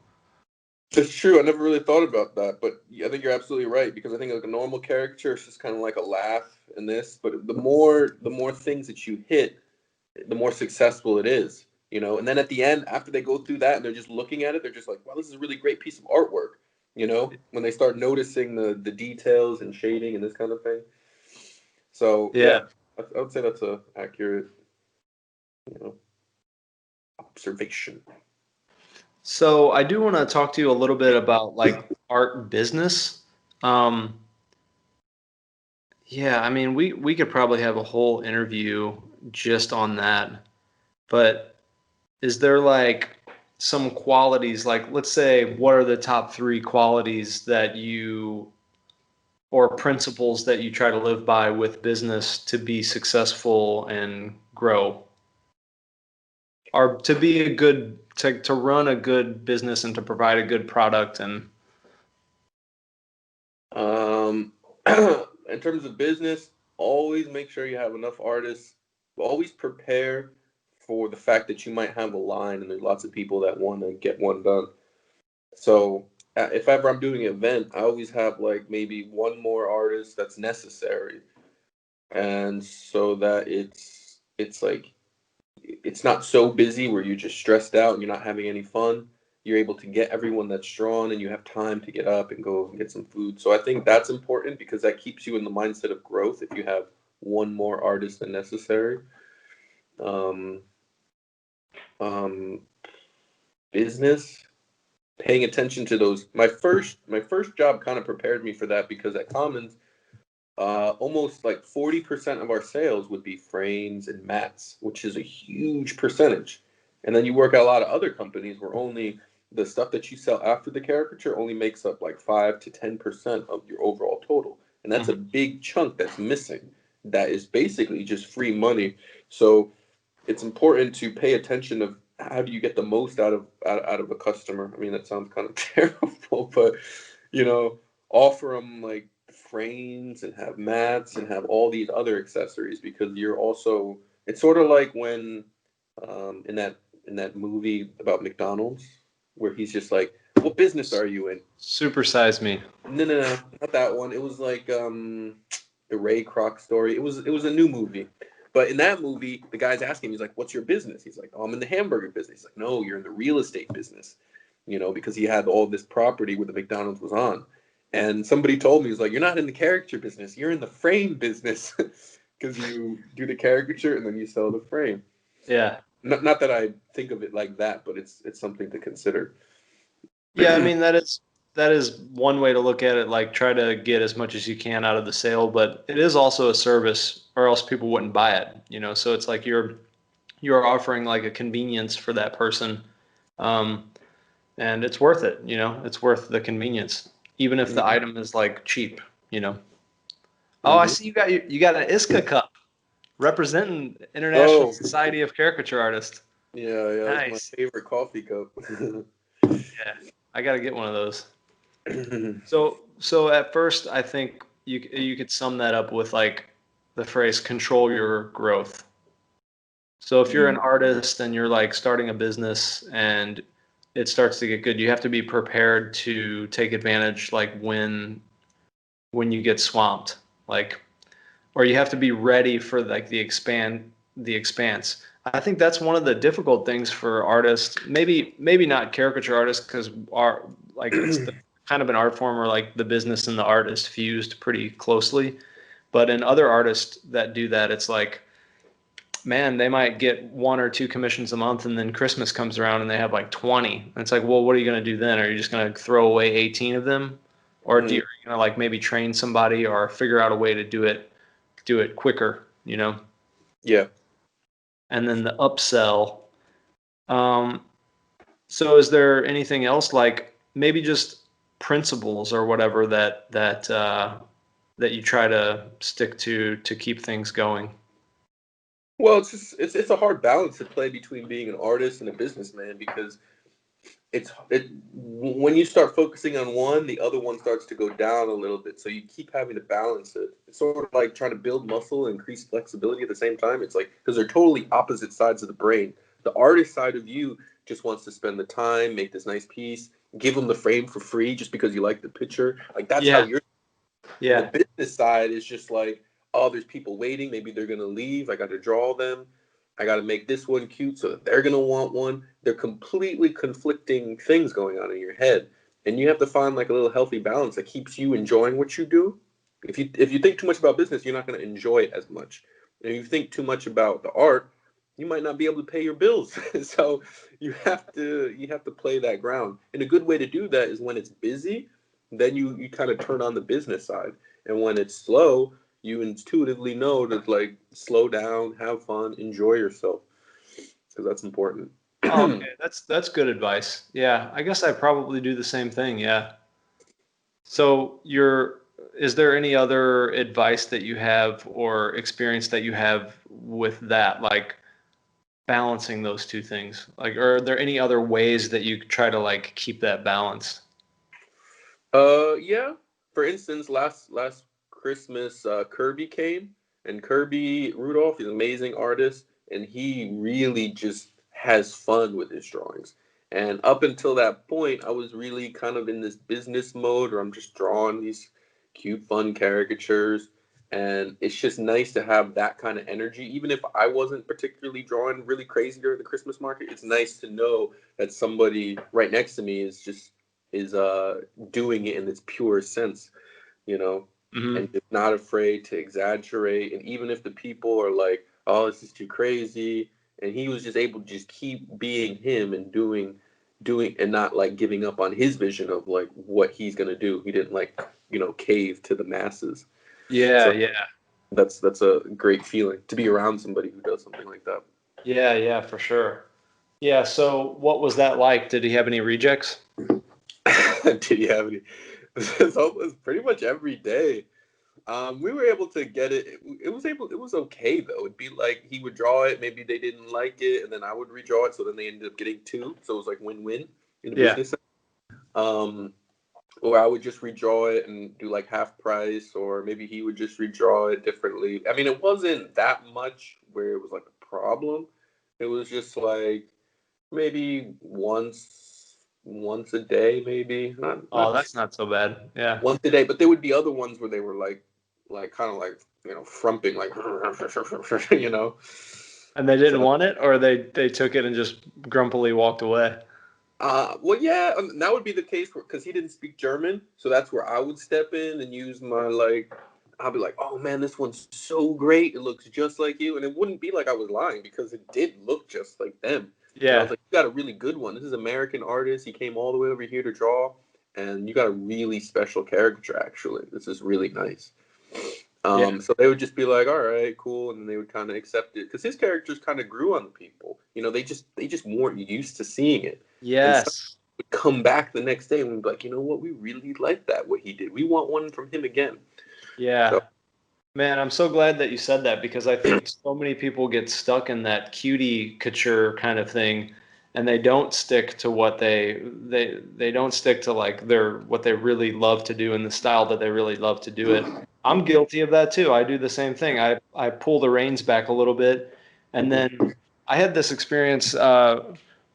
Speaker 2: It's true. I never really thought about that, but I think you're absolutely right because I think like a normal caricature is just kind of like a laugh in this, but the more things that you hit, the more successful it is. And then at the end, after they go through that and they're just looking at it, they're just like, "Wow, this is a really great piece of artwork." When they start noticing the details and shading and this kind of thing. So yeah,
Speaker 3: Yeah.
Speaker 2: I would say that's a accurate, you know, observation.
Speaker 3: So I do want to talk to you a little bit about like art business. Um, yeah, I mean, we could probably have a whole interview just on that. But is there like some qualities, like let's say, what are the top three qualities that you or principles that you try to live by with business to be successful and grow? Or to be a good to run a good business and to provide a good product and
Speaker 2: Um, in terms of business, always make sure you have enough artists. Always prepare for the fact that you might have a line and there's lots of people that want to get one done. So if ever I'm doing an event, I always have like maybe one more artist that's necessary, and so that it's like it's not so busy where you're just stressed out and you're not having any fun. You're able to get everyone that's drawn and you have time to get up and go and get some food. So I think that's important because that keeps you in the mindset of growth if you have one more artist than necessary. Um, um, Business, paying attention to those. My first job kind of prepared me for that because at Commons, almost like 40% of our sales would be frames and mats, which is a huge percentage. And then you work at a lot of other companies where only the stuff that you sell after the caricature only makes up like 5 to 10% of your overall total, and that's a big chunk that's missing. That is basically just free money. So it's important to pay attention of how do you get the most out of a customer. I mean, that sounds kind of terrible, but you know, offer them like frames and have mats and have all these other accessories, because you're also, it's sort of like when in that movie about McDonald's where he's just like, what business are you in?
Speaker 3: Supersize Me.
Speaker 2: No, not that one. It was like the Ray Kroc story. It was a new movie. But in that movie, the guy's asking him, he's like, what's your business? He's like, oh, I'm in the hamburger business. He's like, no, you're in the real estate business. You know, because he had all this property where the McDonald's was on. And somebody told me, he's like, you're not in the caricature business, you're in the frame business. Because you do the caricature and then you sell the frame.
Speaker 3: Yeah.
Speaker 2: Not that I think of it like that, but it's something to consider.
Speaker 3: Yeah, I mean that is one way to look at it, like try to get as much as you can out of the sale, but it is also a service or else people wouldn't buy it, you know. So it's like you're offering like a convenience for that person. Um, and it's worth it, you know. It's worth the convenience even if the
Speaker 2: Mm-hmm.
Speaker 3: item is like cheap, you know. Oh, I
Speaker 2: Mm-hmm.
Speaker 3: see you got an ISCA cup representing International
Speaker 2: Oh,
Speaker 3: Society of Caricature Artists.
Speaker 2: yeah, that's my
Speaker 3: Nice.
Speaker 2: favorite coffee cup.
Speaker 3: Yeah. I got to get one of those. So at first, I think you could sum that up with like the phrase "control your growth." So if you're an artist and you're like starting a business and it starts to get good, you have to be prepared to take advantage, like when you get swamped, like, or you have to be ready for like the expanse. I think that's one of the difficult things for artists. Maybe not caricature artists because art, like it's the kind of an art form where like the business and the artist fused pretty closely. But in other artists that do that, it's like, man, they might get one or two commissions a month, and then Christmas comes around and they have like 20. And it's like, well, what are you going to do then? Are you just going to throw away 18 of them, or are you going to like maybe train somebody or figure out a way to do it quicker, you know?
Speaker 2: Yeah.
Speaker 3: And then the upsell. Um, so is there anything else like maybe just principles or whatever that you try to stick to keep things going?
Speaker 2: Well, it's a hard balance to play between being an artist and a businessman, because when you start focusing on one, the other one starts to go down a little bit. So you keep having to balance it. It's sort of like trying to build muscle and increase flexibility at the same time. It's like, because they're totally opposite sides of the brain. The artist side of you just wants to spend the time, make this nice piece, give them the frame for free just because you like the picture. Like that's how
Speaker 3: Yeah,
Speaker 2: you're. And the
Speaker 3: yeah,
Speaker 2: business side is just like, oh, there's people waiting. Maybe they're gonna leave. I got to draw them. I got to make this one cute so that they're gonna want one. They're completely conflicting things going on in your head, and you have to find like a little healthy balance that keeps you enjoying what you do. If you think too much about business, you're not gonna enjoy it as much. And if you think too much about the art, you might not be able to pay your bills. So you have to play that ground. And a good way to do that is when it's busy, then you kind of turn on the business side. And when it's slow, you intuitively know to like slow down, have fun, enjoy yourself, because that's important.
Speaker 3: Oh, okay, that's good advice. Yeah, I guess I probably do the same thing. Yeah. So is there any other advice that you have or experience that you have with that, like balancing those two things? Like, are there any other ways that you try to like keep that balance?
Speaker 2: Yeah. For instance, last Christmas, Kirby came, and Kirby Rudolph is an amazing artist, and he really just has fun with his drawings. And up until that point, I was really kind of in this business mode where I'm just drawing these cute, fun caricatures. And it's just nice to have that kind of energy. Even if I wasn't particularly drawing really crazy during the Christmas market, it's nice to know that somebody right next to me is doing it in its pure sense, you know,
Speaker 3: Hmm.
Speaker 2: and just not afraid to exaggerate. And even if the people are like, "Oh, this is too crazy," and he was just able to just keep being him and doing and not like giving up on his vision of like what he's gonna do. He didn't like, cave to the masses.
Speaker 3: Yeah,
Speaker 2: So
Speaker 3: yeah,
Speaker 2: that's a great feeling to be around somebody who does something like that.
Speaker 3: yeah, yeah, for sure. Yeah. So what was that like? Did he have any rejects?
Speaker 2: Did you have any? It's almost pretty much every day. We were able to get it. It was okay though. It'd be like he would draw it, maybe they didn't like it, and then I would redraw it. So then they ended up getting two. So it was like win-win in the
Speaker 3: Yeah.
Speaker 2: business sense. Um, or I would just redraw it and do like half price, or maybe he would just redraw it differently. I mean, it wasn't that much where it was like a problem. It was just like maybe once a day, maybe
Speaker 3: Oh,
Speaker 2: not
Speaker 3: that's not so bad. Yeah.
Speaker 2: once a day. But there would be other ones where they were like kind of like frumping like you know.
Speaker 3: And they
Speaker 2: So
Speaker 3: didn't want it, or they took it and just grumpily walked away.
Speaker 2: well, yeah, that would be the case because he didn't speak German, so that's where I would step in and use my like. I'll be like, "Oh man, this one's so great! It looks just like you," and it wouldn't be like I was lying because it did look just like them. And I was
Speaker 3: Yeah.
Speaker 2: like, "You got a really good one. This is American artist. He came all the way over here to draw, and you got a really special caricature. Actually, this is really nice."
Speaker 3: Yeah.
Speaker 2: So they would just be like, "All right, cool," and then they would kind of accept it because his characters kind of grew on the people. They just weren't used to seeing it, and some
Speaker 3: Yes.
Speaker 2: would come back the next day and we'd be like, "You know what? We really like that what he did. We want one from him again." So,
Speaker 3: Yeah. Man, I'm so glad that you said that because I think so many people get stuck in that cutie couture kind of thing and they don't stick to what they don't stick to like their what they really love to do in the style that they really love to do it. I'm guilty of that too. I do the same thing. I pull the reins back a little bit and
Speaker 2: mhm,
Speaker 3: then I had this experience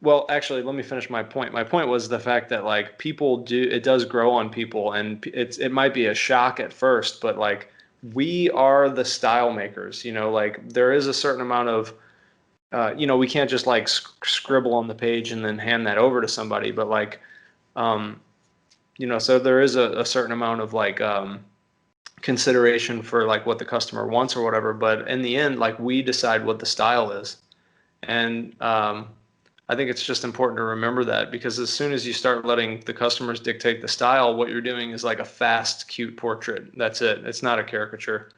Speaker 3: well, actually, let me finish my point. My point was the fact that like people do it does grow on people and it might be a shock at first, but like we are the style makers, like there is a certain amount of we can't just like scribble on the page and then hand that over to somebody, but like um so there is a certain amount of like consideration for like what the customer wants or whatever, but in the end like we decide what the style is. And I think it's just important to remember that because as soon as you start letting the customers dictate the style, what you're doing is like a fast, cute portrait. That's it. It's not a caricature.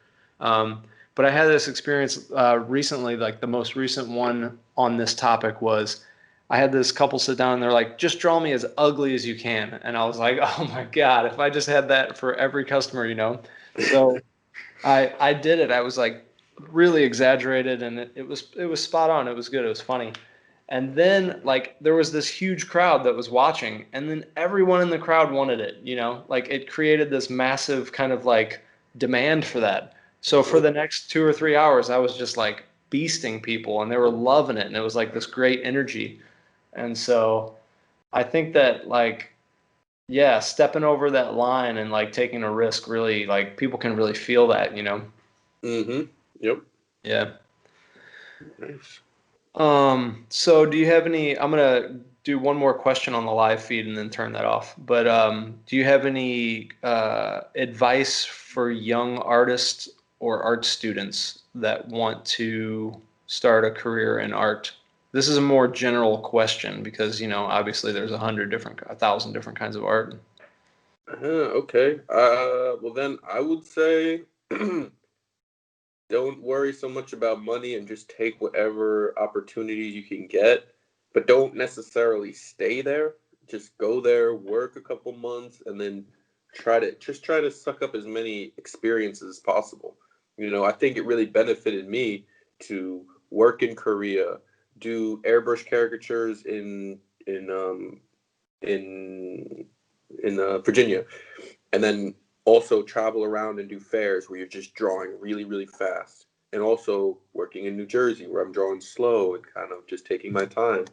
Speaker 3: Um, but I had this experience recently, like the most recent one on this topic was I had this couple sit down and they're like, just draw me as ugly as you can. And I was like, oh my God, if I just had that for every customer. So I did it. I was like really exaggerated and it was spot on. It was good. It was funny. And then like there was this huge crowd that was watching and then everyone in the crowd wanted it. Like it created this massive kind of like demand for that. So for
Speaker 2: mhm,
Speaker 3: the next 2 or 3 hours, I was just like beasting people and they were loving it and it was like this great energy. And so I think that like yeah, stepping over that line and like taking a risk really like people can really feel that.
Speaker 2: yep.
Speaker 3: Yeah.
Speaker 2: Nice.
Speaker 3: So do you have any, I'm gonna do one more question on the live feed and then turn that off. But do you have any advice for young artists or art students that want to start a career in art? This is a more general question because, obviously there's 1,000 different kinds of art.
Speaker 2: Okay. Well then I would say don't worry so much about money and just take whatever opportunities you can get, but don't necessarily stay there. Just go there, work a couple months, and then try to suck up as many experiences as possible. I think it really benefited me to work in Korea, do airbrush caricatures in Virginia, and then also travel around and do fairs where you're just drawing really, really fast. And also working in New Jersey where I'm drawing slow and kind of just taking my time.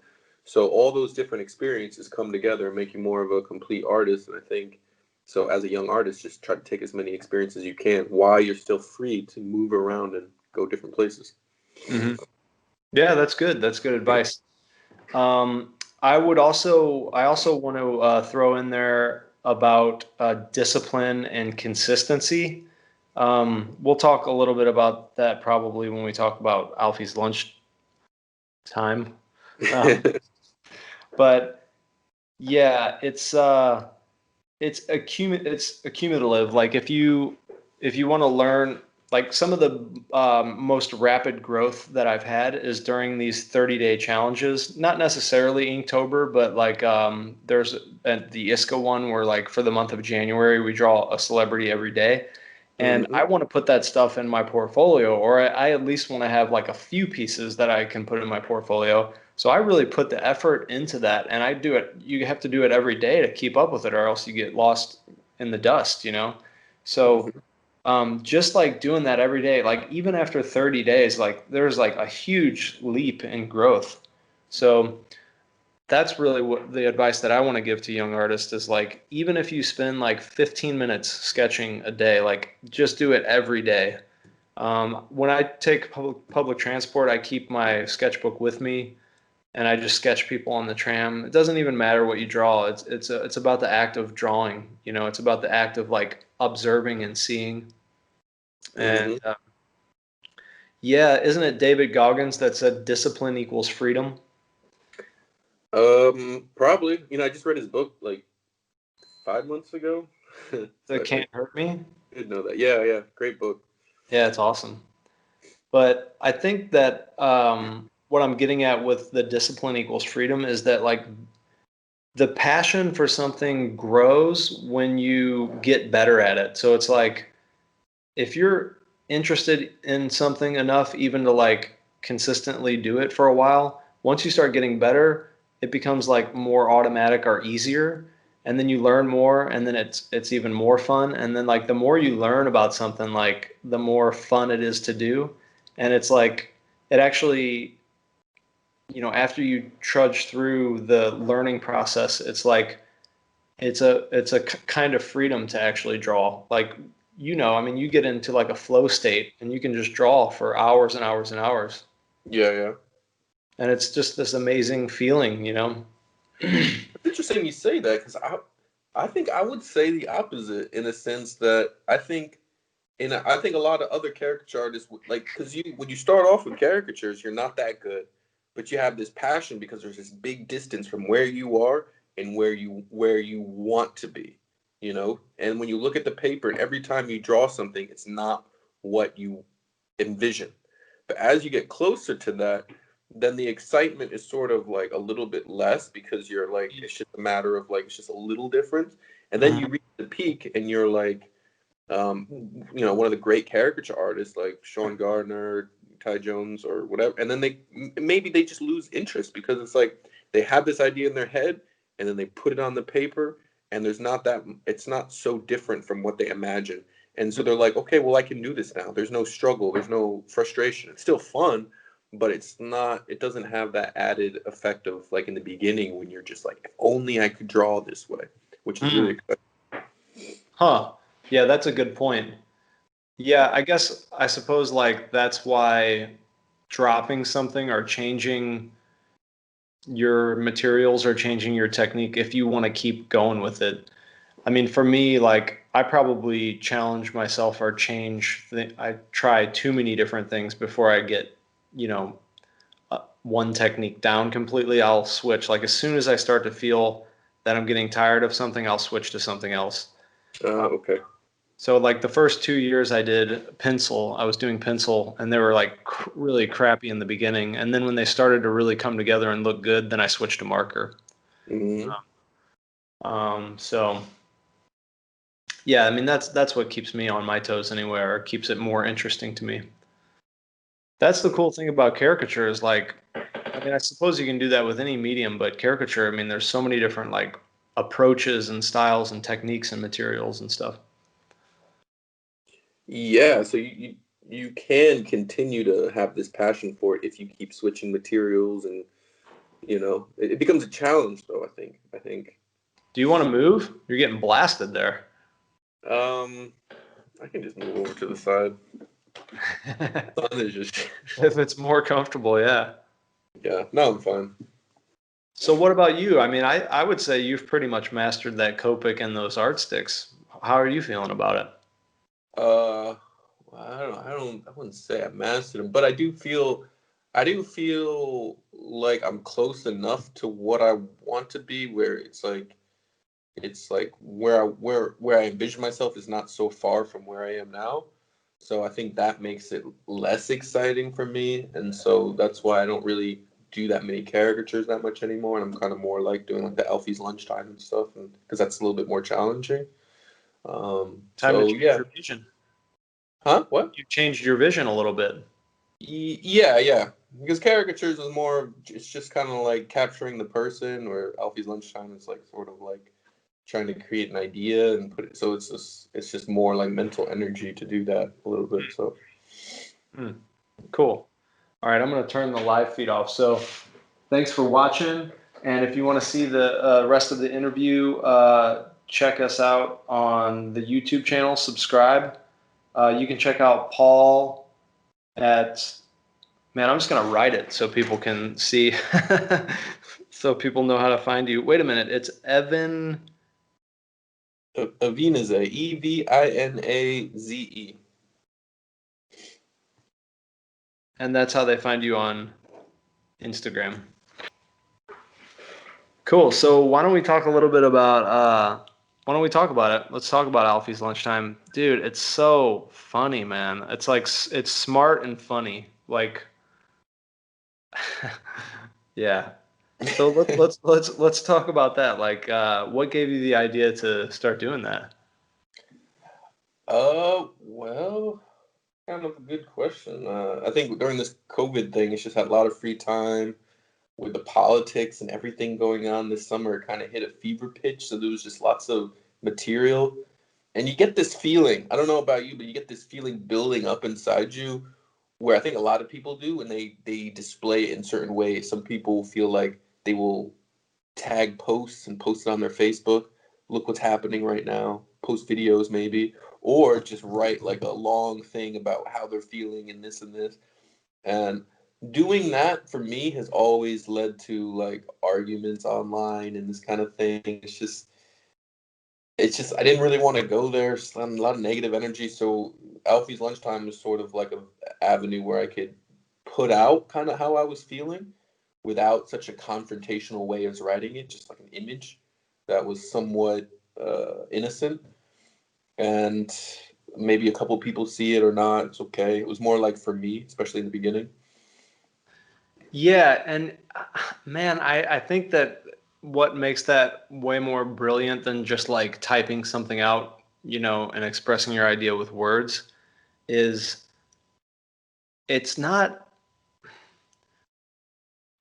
Speaker 2: So all those different experiences come together and make you more of a complete artist. And I think so as a young artist, just try to take as many experiences as you can while you're still free to move around and go different places.
Speaker 3: Hmm. Yeah, that's good. That's good advice. Um, I also want to throw in there about discipline and consistency. We'll talk a little bit about that probably when we talk about Alfie's lunch time. Um, but yeah, it's accumulative. Like if you want to learn like some of the most rapid growth that I've had is during these 30-day challenges. Not necessarily Inktober, but like there's the ISCA one where like for the month of January we draw a celebrity every day, and
Speaker 2: Hmm.
Speaker 3: I want to put that stuff in my portfolio, or I at least want to have like a few pieces that I can put in my portfolio. So I really put the effort into that, and I do it. You have to do it every day to keep up with it, or else you get lost in the dust, you know? So
Speaker 2: Hmm.
Speaker 3: just like doing that every day, like even after 30 days, like there's like a huge leap in growth. So that's really what the advice that I want to give to young artists is like, even if you spend like 15 minutes sketching a day, like just do it every day. When I take public transport, I keep my sketchbook with me and I just sketch people on the tram. It doesn't even matter what you draw. It's about the act of drawing, you know, it's about the act of like observing and seeing. And
Speaker 2: Hmm.
Speaker 3: yeah, isn't it David Goggins that said discipline equals freedom?
Speaker 2: Probably. I just read his book like 5 months ago. So
Speaker 3: That
Speaker 2: I
Speaker 3: can't hurt me.
Speaker 2: did know that. Yeah, yeah. Great book.
Speaker 3: Yeah, it's awesome. But I think that what I'm getting at with the discipline equals freedom is that like the passion for something grows when you get better at it. So it's like if you're interested in something enough even to like consistently do it for a while, once you start getting better, it becomes like more automatic or easier. And then you learn more and then it's even more fun. And then like the more you learn about something, like the more fun it is to do. And it's like it actually, you know, after you trudge through the learning process, it's like it's a kind of freedom to actually draw. Like, you know, I mean, you get into like a flow state and you can just draw for hours and hours and hours.
Speaker 2: Yeah, yeah.
Speaker 3: And it's just this amazing feeling, you know?
Speaker 2: It's interesting you say that because I think I would say the opposite in a sense that I think a lot of other caricature artists like because you when you start off with caricatures, you're not that good, but you have this passion because there's this big distance from where you are and where you want to be, And when you look at the paper and every time you draw something, it's not what you envision. But as you get closer to that, then the excitement is sort of like a little bit less because you're like it's just a matter of like it's just a little different. And then you
Speaker 3: Mhm.
Speaker 2: reach the peak and you're like one of the great caricature artists like Sean Gardner, Ty Jones, or whatever, and then maybe they just lose interest because it's like they have this idea in their head, and then they put it on the paper, and it's not so different from what they imagine, and so they're like, okay, well, I can do this now. There's no struggle, there's no frustration. It's still fun, but it doesn't have that added effect of like in the beginning when you're just like, if only I could draw this way, which is really
Speaker 3: Mm.
Speaker 2: exciting.
Speaker 3: Huh. Yeah, that's a good point. Yeah, I suppose like that's why dropping something or changing your materials or changing your technique if you want to keep going with it. I mean, for me, like I probably challenge myself or I try too many different things before I get, you know, one technique down completely. I'll switch. Like as soon as I start to feel that I'm getting tired of something, I'll switch to something else.
Speaker 2: Okay.
Speaker 3: So like the first 2 years I did pencil, I was doing pencil and they were like really crappy in the beginning. And then when they started to really come together and look good, then I switched to marker.
Speaker 2: Hmm.
Speaker 3: So yeah, I mean that's what keeps me on my toes anyway, or keeps it more interesting to me. That's the cool thing about caricature is like, I mean, I suppose you can do that with any medium, but caricature, I mean, there's so many different like approaches and styles and techniques and materials and stuff.
Speaker 2: Yeah, so you can continue to have this passion for it if you keep switching materials and it becomes a challenge though, I think
Speaker 3: Do you want to move? You're getting blasted there.
Speaker 2: um I can just move over to the side. Sun is just
Speaker 3: If it's more comfortable, yeah.
Speaker 2: yeah, no, I'm fine.
Speaker 3: So what about you? I mean, I would say you've pretty much mastered that Copic and those art sticks. How are you feeling about it?
Speaker 2: Uh I wouldn't say I mastered them, but I do feel like I'm close enough to what I want to be where it's like where I envision myself is not so far from where I am now. So I think that makes it less exciting for me, and so that's why I don't really do that many caricatures that much anymore. And I'm kind of more like doing like the Alfie's lunchtime and stuff, and because that's a little bit more challenging.
Speaker 3: Time to
Speaker 2: So
Speaker 3: change
Speaker 2: yeah,
Speaker 3: your vision.
Speaker 2: huh? What?
Speaker 3: You changed your vision a little bit.
Speaker 2: Yeah, yeah. Because caricatures is more, it's just kind of like capturing the person, where Alfie's lunchtime is like sort of like trying to create an idea and put it. So it's just more like mental energy to do that a little bit. So
Speaker 3: Hmm. Cool. All right, I'm going to turn the live feed off. So thanks for watching. And if you want to see the rest of the interview, check us out on the YouTube channel. Subscribe. You can check out Paul at, man, I'm just going to write it so people can see, so people know how to find you. Wait a minute. It's Evan.
Speaker 2: Evina-Ze, Evinaze.
Speaker 3: And that's how they find you on Instagram. Cool. So why don't we talk a little bit about why don't we talk about it? Let's talk about Alfie's lunchtime. Dude, it's so funny, man. It's like it's smart and funny. Like yeah. So let's talk about that. Like what gave you the idea to start doing that?
Speaker 2: Well, kind of a good question. I think during this COVID thing, it's just had a lot of free time with the politics and everything going on this summer. It kind of hit a fever pitch, so there was just lots of material. And you get this feeling, I don't know about you, but you get this feeling building up inside you where I think a lot of people do when they display it in certain ways. Some people feel like they will tag posts and post it on their Facebook. Look what's happening right now. Post videos maybe, or just write like a long thing about how they're feeling and this and this. And doing that for me has always led to like arguments online and this kind of thing. It's just I didn't really want to go there. A lot of negative energy. So Alfie's lunchtime was sort of like a avenue where I could put out kind of how I was feeling without such a confrontational way of writing it, just like an image that was somewhat innocent. And maybe a couple people see it or not. It's okay. It was more like for me, especially in the beginning.
Speaker 3: Yeah, and man, I think that what makes that way more brilliant than just like typing something out, and expressing your idea with words is it's not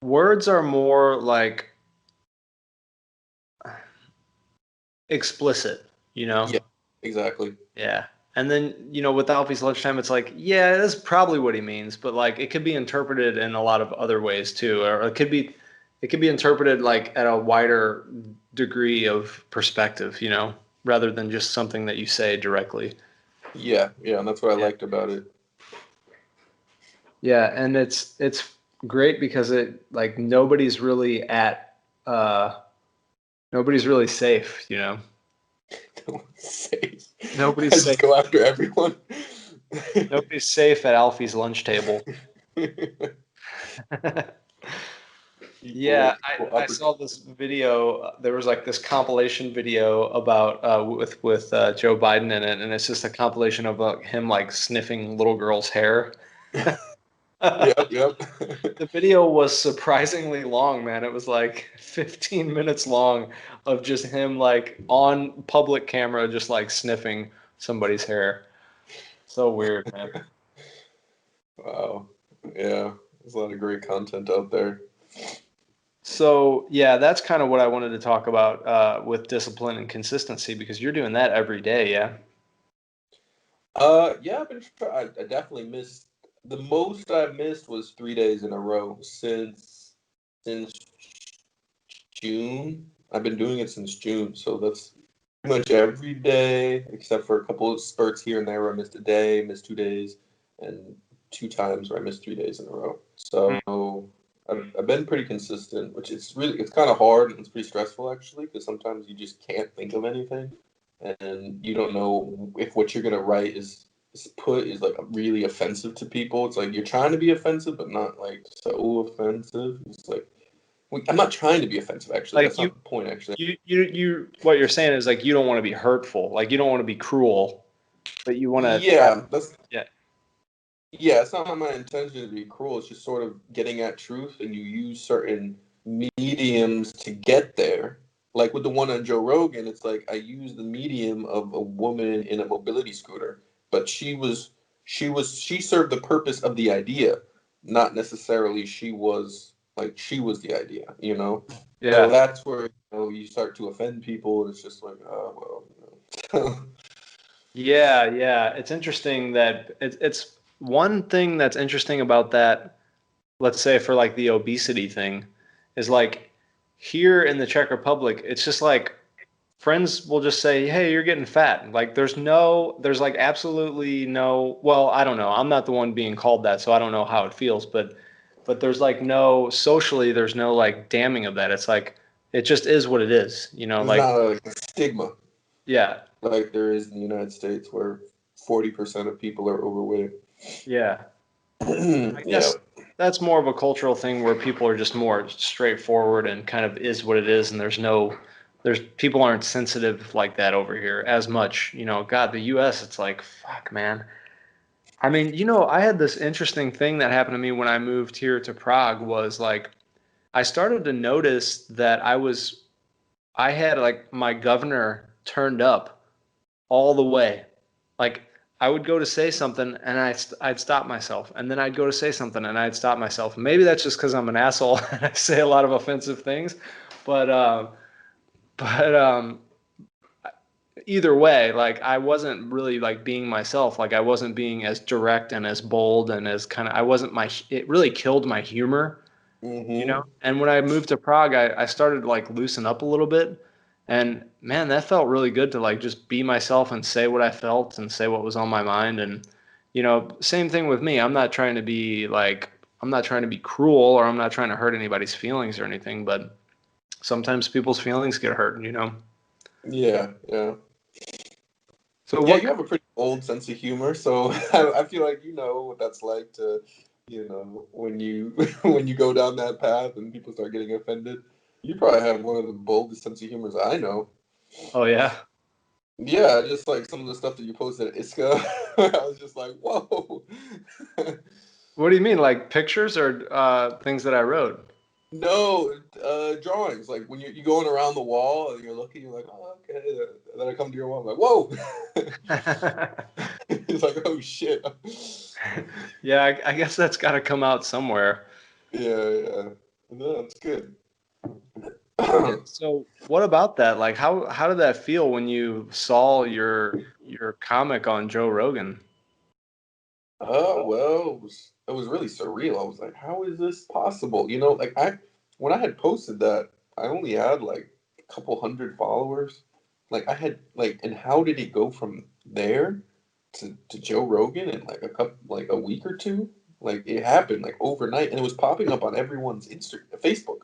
Speaker 3: words are more like explicit, you know?
Speaker 2: Yeah, exactly.
Speaker 3: Yeah. And then, with Alfie's lunchtime, it's like, yeah, that's probably what he means, but like it could be interpreted in a lot of other ways too. Or it could be interpreted like at a wider degree of perspective, rather than just something that you say directly.
Speaker 2: Yeah, yeah, and that's what I
Speaker 3: Yeah.
Speaker 2: liked about it.
Speaker 3: Yeah, and it's great because it like nobody's really safe.
Speaker 2: Don't say. I
Speaker 3: Nobody's
Speaker 2: just
Speaker 3: safe.
Speaker 2: go after everyone.
Speaker 3: Nobody's safe at Alfie's lunch table. Yeah,
Speaker 2: Equal
Speaker 3: I saw this video. There was like this compilation video about with Joe Biden in it, and it's just a compilation of him like sniffing little girls' hair.
Speaker 2: Yep, yep.
Speaker 3: The video was surprisingly long, man. It was like 15 minutes long of just him like on public camera, just like sniffing somebody's hair. So weird, man.
Speaker 2: Wow. Yeah, there's a lot of great content out there.
Speaker 3: So yeah, that's kind of what I wanted to talk about with discipline and consistency because you're doing that every day, yeah.
Speaker 2: Yeah, I definitely missed the most I missed was 3 days in a row since June. I've been doing it since June, so that's pretty much every day, except for a couple of spurts here and there where I missed a day, missed 2 days, and two times where I missed 3 days in a row. So I've been pretty consistent, which it's kind of hard and it's pretty stressful actually, because sometimes you just can't think of anything, and you don't know if what you're gonna write is like really offensive to people. It's like you're trying to be offensive, but not like so offensive. It's like I'm not trying to be offensive. Actually,
Speaker 3: Like
Speaker 2: that's not the point. Actually,
Speaker 3: what you're saying is like you don't want to be hurtful, like you don't want to be cruel. but you want to try.
Speaker 2: Yeah,
Speaker 3: Yeah.
Speaker 2: yeah, it's not my intention to be cruel. It's just sort of getting at truth, and you use certain mediums to get there. Like with the one on Joe Rogan, it's like I use the medium of a woman in a mobility scooter, but she served the purpose of the idea, not necessarily she was the idea, you know? So
Speaker 3: Yeah.
Speaker 2: that's where you start to offend people, and it's just like, oh well.
Speaker 3: Yeah, yeah. It's interesting that it's one thing that's interesting about that, let's say for like the obesity thing, is like here in the Czech Republic, it's just like friends will just say, "Hey, you're getting fat." Like there's like absolutely no, well, I don't know. I'm not the one being called that, so I don't know how it feels, but there's like no socially, there's no like damning of that. It's like it just is what it is,
Speaker 2: There's
Speaker 3: like
Speaker 2: not a stigma
Speaker 3: yeah.
Speaker 2: like there is in the United States where 40% of people are overweight.
Speaker 3: Yeah. I
Speaker 2: Yeah.
Speaker 3: guess that's more of a cultural thing where people are just more straightforward and kind of is what it is, and there's people aren't sensitive like that over here as much. God, the US, it's like, fuck, man. I mean, I had this interesting thing that happened to me when I moved here to Prague was like I started to notice that I had like my governor turned up all the way. Like I would go to say something and I'd stop myself, and then I'd go to say something and I'd stop myself. Maybe that's just because I'm an asshole and I say a lot of offensive things, but but either way, like I wasn't really like being myself. Like I wasn't being as direct and as bold and as kind of I wasn't my. It really killed my humor.
Speaker 2: Mm-hmm.
Speaker 3: And when I moved to Prague, I started to like loosen up a little bit. And man, that felt really good to like just be myself and say what I felt and say what was on my mind. And, same thing with me. I'm not trying to be cruel or I'm not trying to hurt anybody's feelings or anything, but sometimes people's feelings get hurt.
Speaker 2: Yeah, yeah.
Speaker 3: So
Speaker 2: Yeah,
Speaker 3: what,
Speaker 2: you have a pretty old sense of humor, so I feel like you know what that's like to, when you when you go down that path and people start getting offended. You probably have one of the boldest sense of humors I know.
Speaker 3: oh yeah.
Speaker 2: Yeah, just like some of the stuff that you posted at Iska, I was just like, whoa.
Speaker 3: What do you mean? Like pictures or things that I wrote?
Speaker 2: No, drawings. Like when you're going around the wall and you're looking, you're like, oh, okay. And then I come to your wall, I'm like, whoa. It's like, oh shit.
Speaker 3: Yeah, I guess that's got to come out somewhere.
Speaker 2: Yeah, yeah. No, it's good.
Speaker 3: Yeah. So what about that? Like how did that feel when you saw your comic on Joe Rogan?
Speaker 2: Oh well, it was really surreal. I was like, how is this possible? Like when I had posted that, I only had like a couple hundred followers. Like I had like, and how did it go from there to Joe Rogan in like a week or two? Like it happened like overnight, and it was popping up on everyone's Facebook.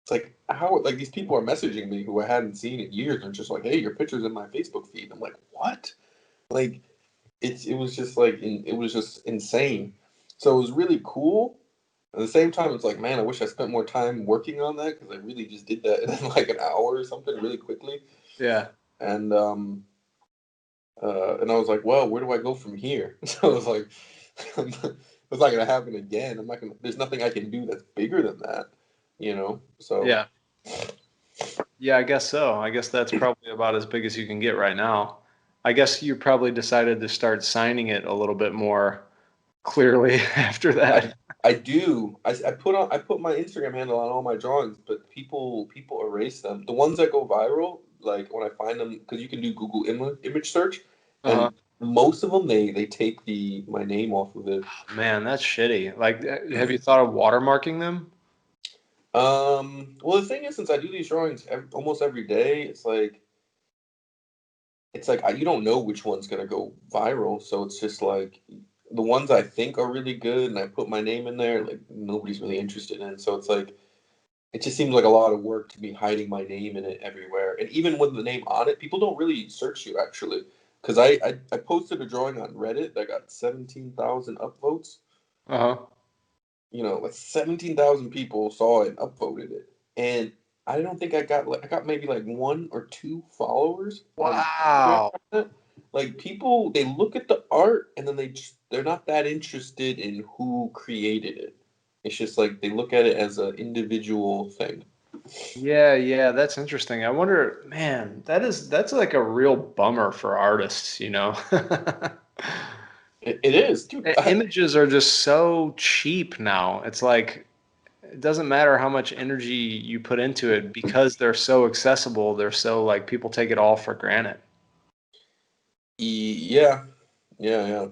Speaker 2: It's like how like these people are messaging me who I hadn't seen in years, and just like, hey, your picture's in my Facebook feed. I'm like, what? Like it was just insane. So it was really cool. At the same time, it's like, man, I wish I spent more time working on that because I really just did that in like an hour or something really quickly.
Speaker 3: Yeah.
Speaker 2: And I was like, well, where do I go from here? So I was like, it's not gonna happen again. I'm not gonna. There's nothing I can do that's bigger than that. So
Speaker 3: Yeah. Yeah, I guess so. I guess that's probably about as big as you can get right now. I guess you probably decided to start signing it a little bit more clearly after
Speaker 2: I
Speaker 3: that.
Speaker 2: I do. I put my Instagram handle on all my drawings, but people erase them. The ones that go viral, like when I find them, because you can do Google image search,
Speaker 3: Uh-huh.
Speaker 2: and most of them they take the my name off of it.
Speaker 3: Man, that's shitty. Like, have you thought of watermarking them?
Speaker 2: Well, the thing is, since I do these drawings almost every day, it's like you don't know which one's gonna go viral, so it's just like the ones I think are really good, and I put my name in there, like nobody's really interested in. So it's like it just seems like a lot of work to be hiding my name in it everywhere. And even with the name on it, people don't really search you actually, because I posted a drawing on Reddit that got 17,000 upvotes.
Speaker 3: Uh-huh.
Speaker 2: Like 17,000 people saw it and upvoted it, and I don't think I got maybe like one or two followers on Instagram.
Speaker 3: Wow.
Speaker 2: like people they look at the art and then they're not that interested in who created it. It's just like they look at it as an individual thing.
Speaker 3: Yeah, yeah, that's interesting. I wonder, man, that's like a real bummer for artists, you know?
Speaker 2: It is, dude.
Speaker 3: Images are just so cheap now. It's like it doesn't matter how much energy you put into it because they're so accessible. They're so like people take it all for granted.
Speaker 2: Yeah, yeah.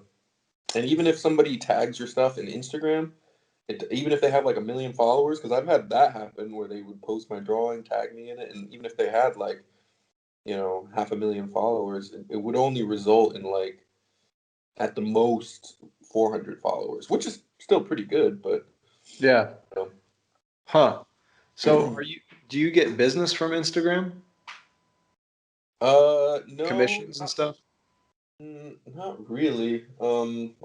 Speaker 2: And even if somebody tags your stuff in Instagram, even if they have like 1 million followers, because I've had that happen where they would post my drawing, tag me in it, and even if they had like, 500,000 followers, it would only result in like at the most 400 followers, which is still pretty good, but
Speaker 3: Yeah.
Speaker 2: you
Speaker 3: Huh. So do you get business from Instagram?
Speaker 2: no,
Speaker 3: Commissions and stuff?
Speaker 2: not really. I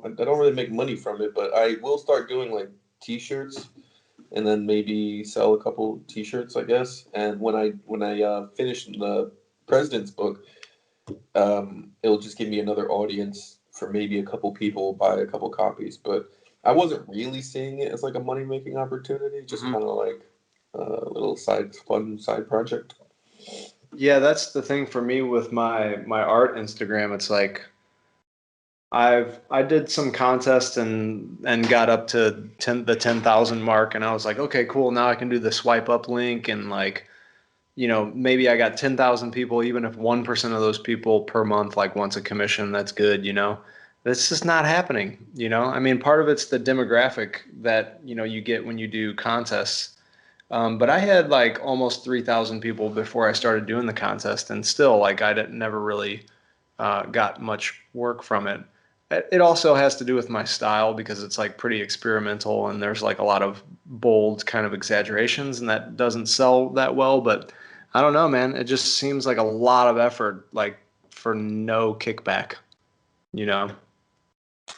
Speaker 2: don't really make money from it, but I will start doing like t-shirts and then maybe sell a couple t-shirts, I guess. And when I finish the president's book, it'll just give me another audience for maybe a couple people buy a couple copies. But I wasn't really seeing it as like a money making opportunity, just
Speaker 3: Mhm.
Speaker 2: kind of like a little fun side project.
Speaker 3: Yeah, that's the thing for me with my art Instagram. It's like I did some contest and got up to the 10,000 mark, and I was like, okay, cool. Now I can do the swipe up link, and like, maybe I got 10,000 people, even if 1% of those people per month like wants a commission, that's good, That's just not happening, I mean, part of it's the demographic that, you get when you do contests. But I had like almost 3,000 people before I started doing the contest, and still, like, I didn't never really got much work from it. It also has to do with my style because it's like pretty experimental and there's like a lot of bold kind of exaggerations, and that doesn't sell that well. But I don't know, man. It just seems like a lot of effort, like for no kickback, you know?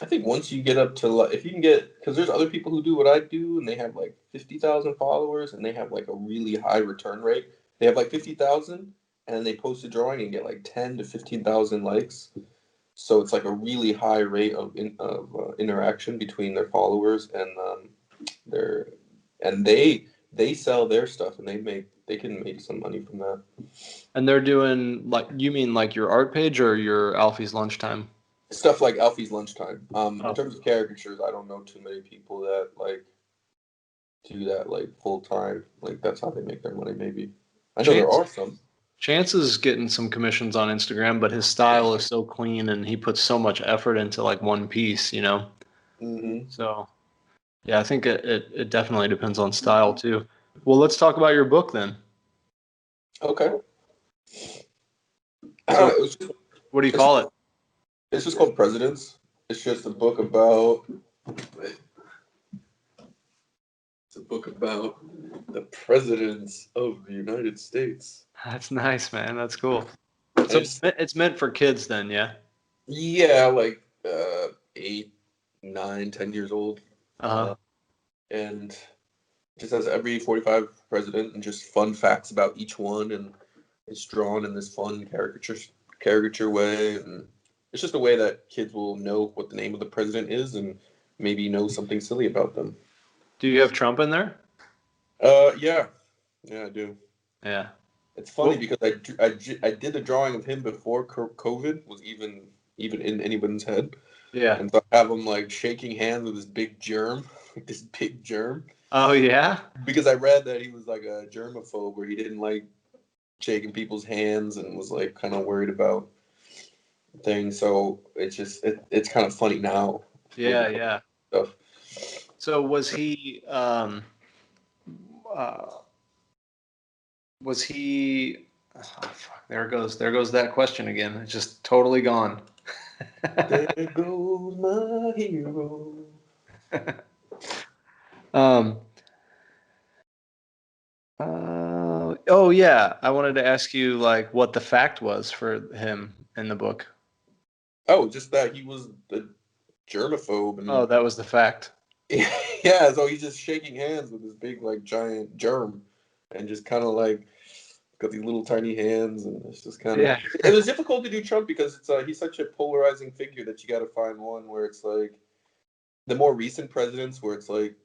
Speaker 2: I think once you get up to like, if you can get, because there's other people who do what I do, and they have like 50,000 followers, and they have like a really high return rate. They have like 50,000, and they post a drawing and get like 10 to 15,000 likes. So it's like a really high rate of interaction between their followers and their, and they sell their stuff, and they can make some money from that.
Speaker 3: And they're doing like, you mean like your art page or your Alfie's lunchtime?
Speaker 2: Stuff like Alfie's lunchtime. In
Speaker 3: Oh,
Speaker 2: terms of caricatures, I don't know too many people that like do that like full time. Like that's how they make their money. Maybe I know there
Speaker 3: Chance
Speaker 2: are some.
Speaker 3: Chance is getting some commissions on Instagram, but his style is so clean and he puts so much effort into like one piece.
Speaker 2: Hmm.
Speaker 3: So yeah, I think it definitely depends on style too. Well, let's talk about your book then.
Speaker 2: Okay.
Speaker 3: So
Speaker 2: it was just,
Speaker 3: what do you
Speaker 2: it's
Speaker 3: call
Speaker 2: just
Speaker 3: it?
Speaker 2: it's just called Presidents. It's just a book about. It's a book about the presidents of the United States.
Speaker 3: That's nice, man. That's cool.
Speaker 2: And
Speaker 3: So it's meant for kids then, yeah?
Speaker 2: yeah, like 8, 9, 10 years old.
Speaker 3: Uh-huh.
Speaker 2: And just has every 45 president and just fun facts about each one, and it's drawn in this fun caricature way, and it's just a way that kids will know what the name of the president is and maybe know something silly about them.
Speaker 3: Do you have Trump in there?
Speaker 2: Yeah, I do.
Speaker 3: Yeah.
Speaker 2: It's funny
Speaker 3: Well,
Speaker 2: because I did a drawing of him before COVID was even in anyone's head,
Speaker 3: yeah.
Speaker 2: and so I have him like shaking hands with this big germ, like this big germ,
Speaker 3: Oh yeah?
Speaker 2: because I read that he was like a germaphobe, where he didn't like shaking people's hands and was like kind of worried about things. So it's kind of funny now
Speaker 3: Yeah,
Speaker 2: looking at
Speaker 3: yeah.
Speaker 2: stuff.
Speaker 3: So uh was he oh, fuck, there goes that question again. It's just totally gone.
Speaker 2: There goes my hero.
Speaker 3: um oh yeah, I wanted to ask you like what the fact was for him in the book.
Speaker 2: Oh, just that he was a germaphobe,
Speaker 3: Oh,
Speaker 2: and
Speaker 3: that was the fact.
Speaker 2: yeah, so he's just shaking hands with this big like giant germ, and just kind of like got these little tiny hands, and it's just kind of.
Speaker 3: Yeah.
Speaker 2: It was difficult to do Trump because he's such a polarizing figure that you got to find one where it's like the more recent presidents where it's like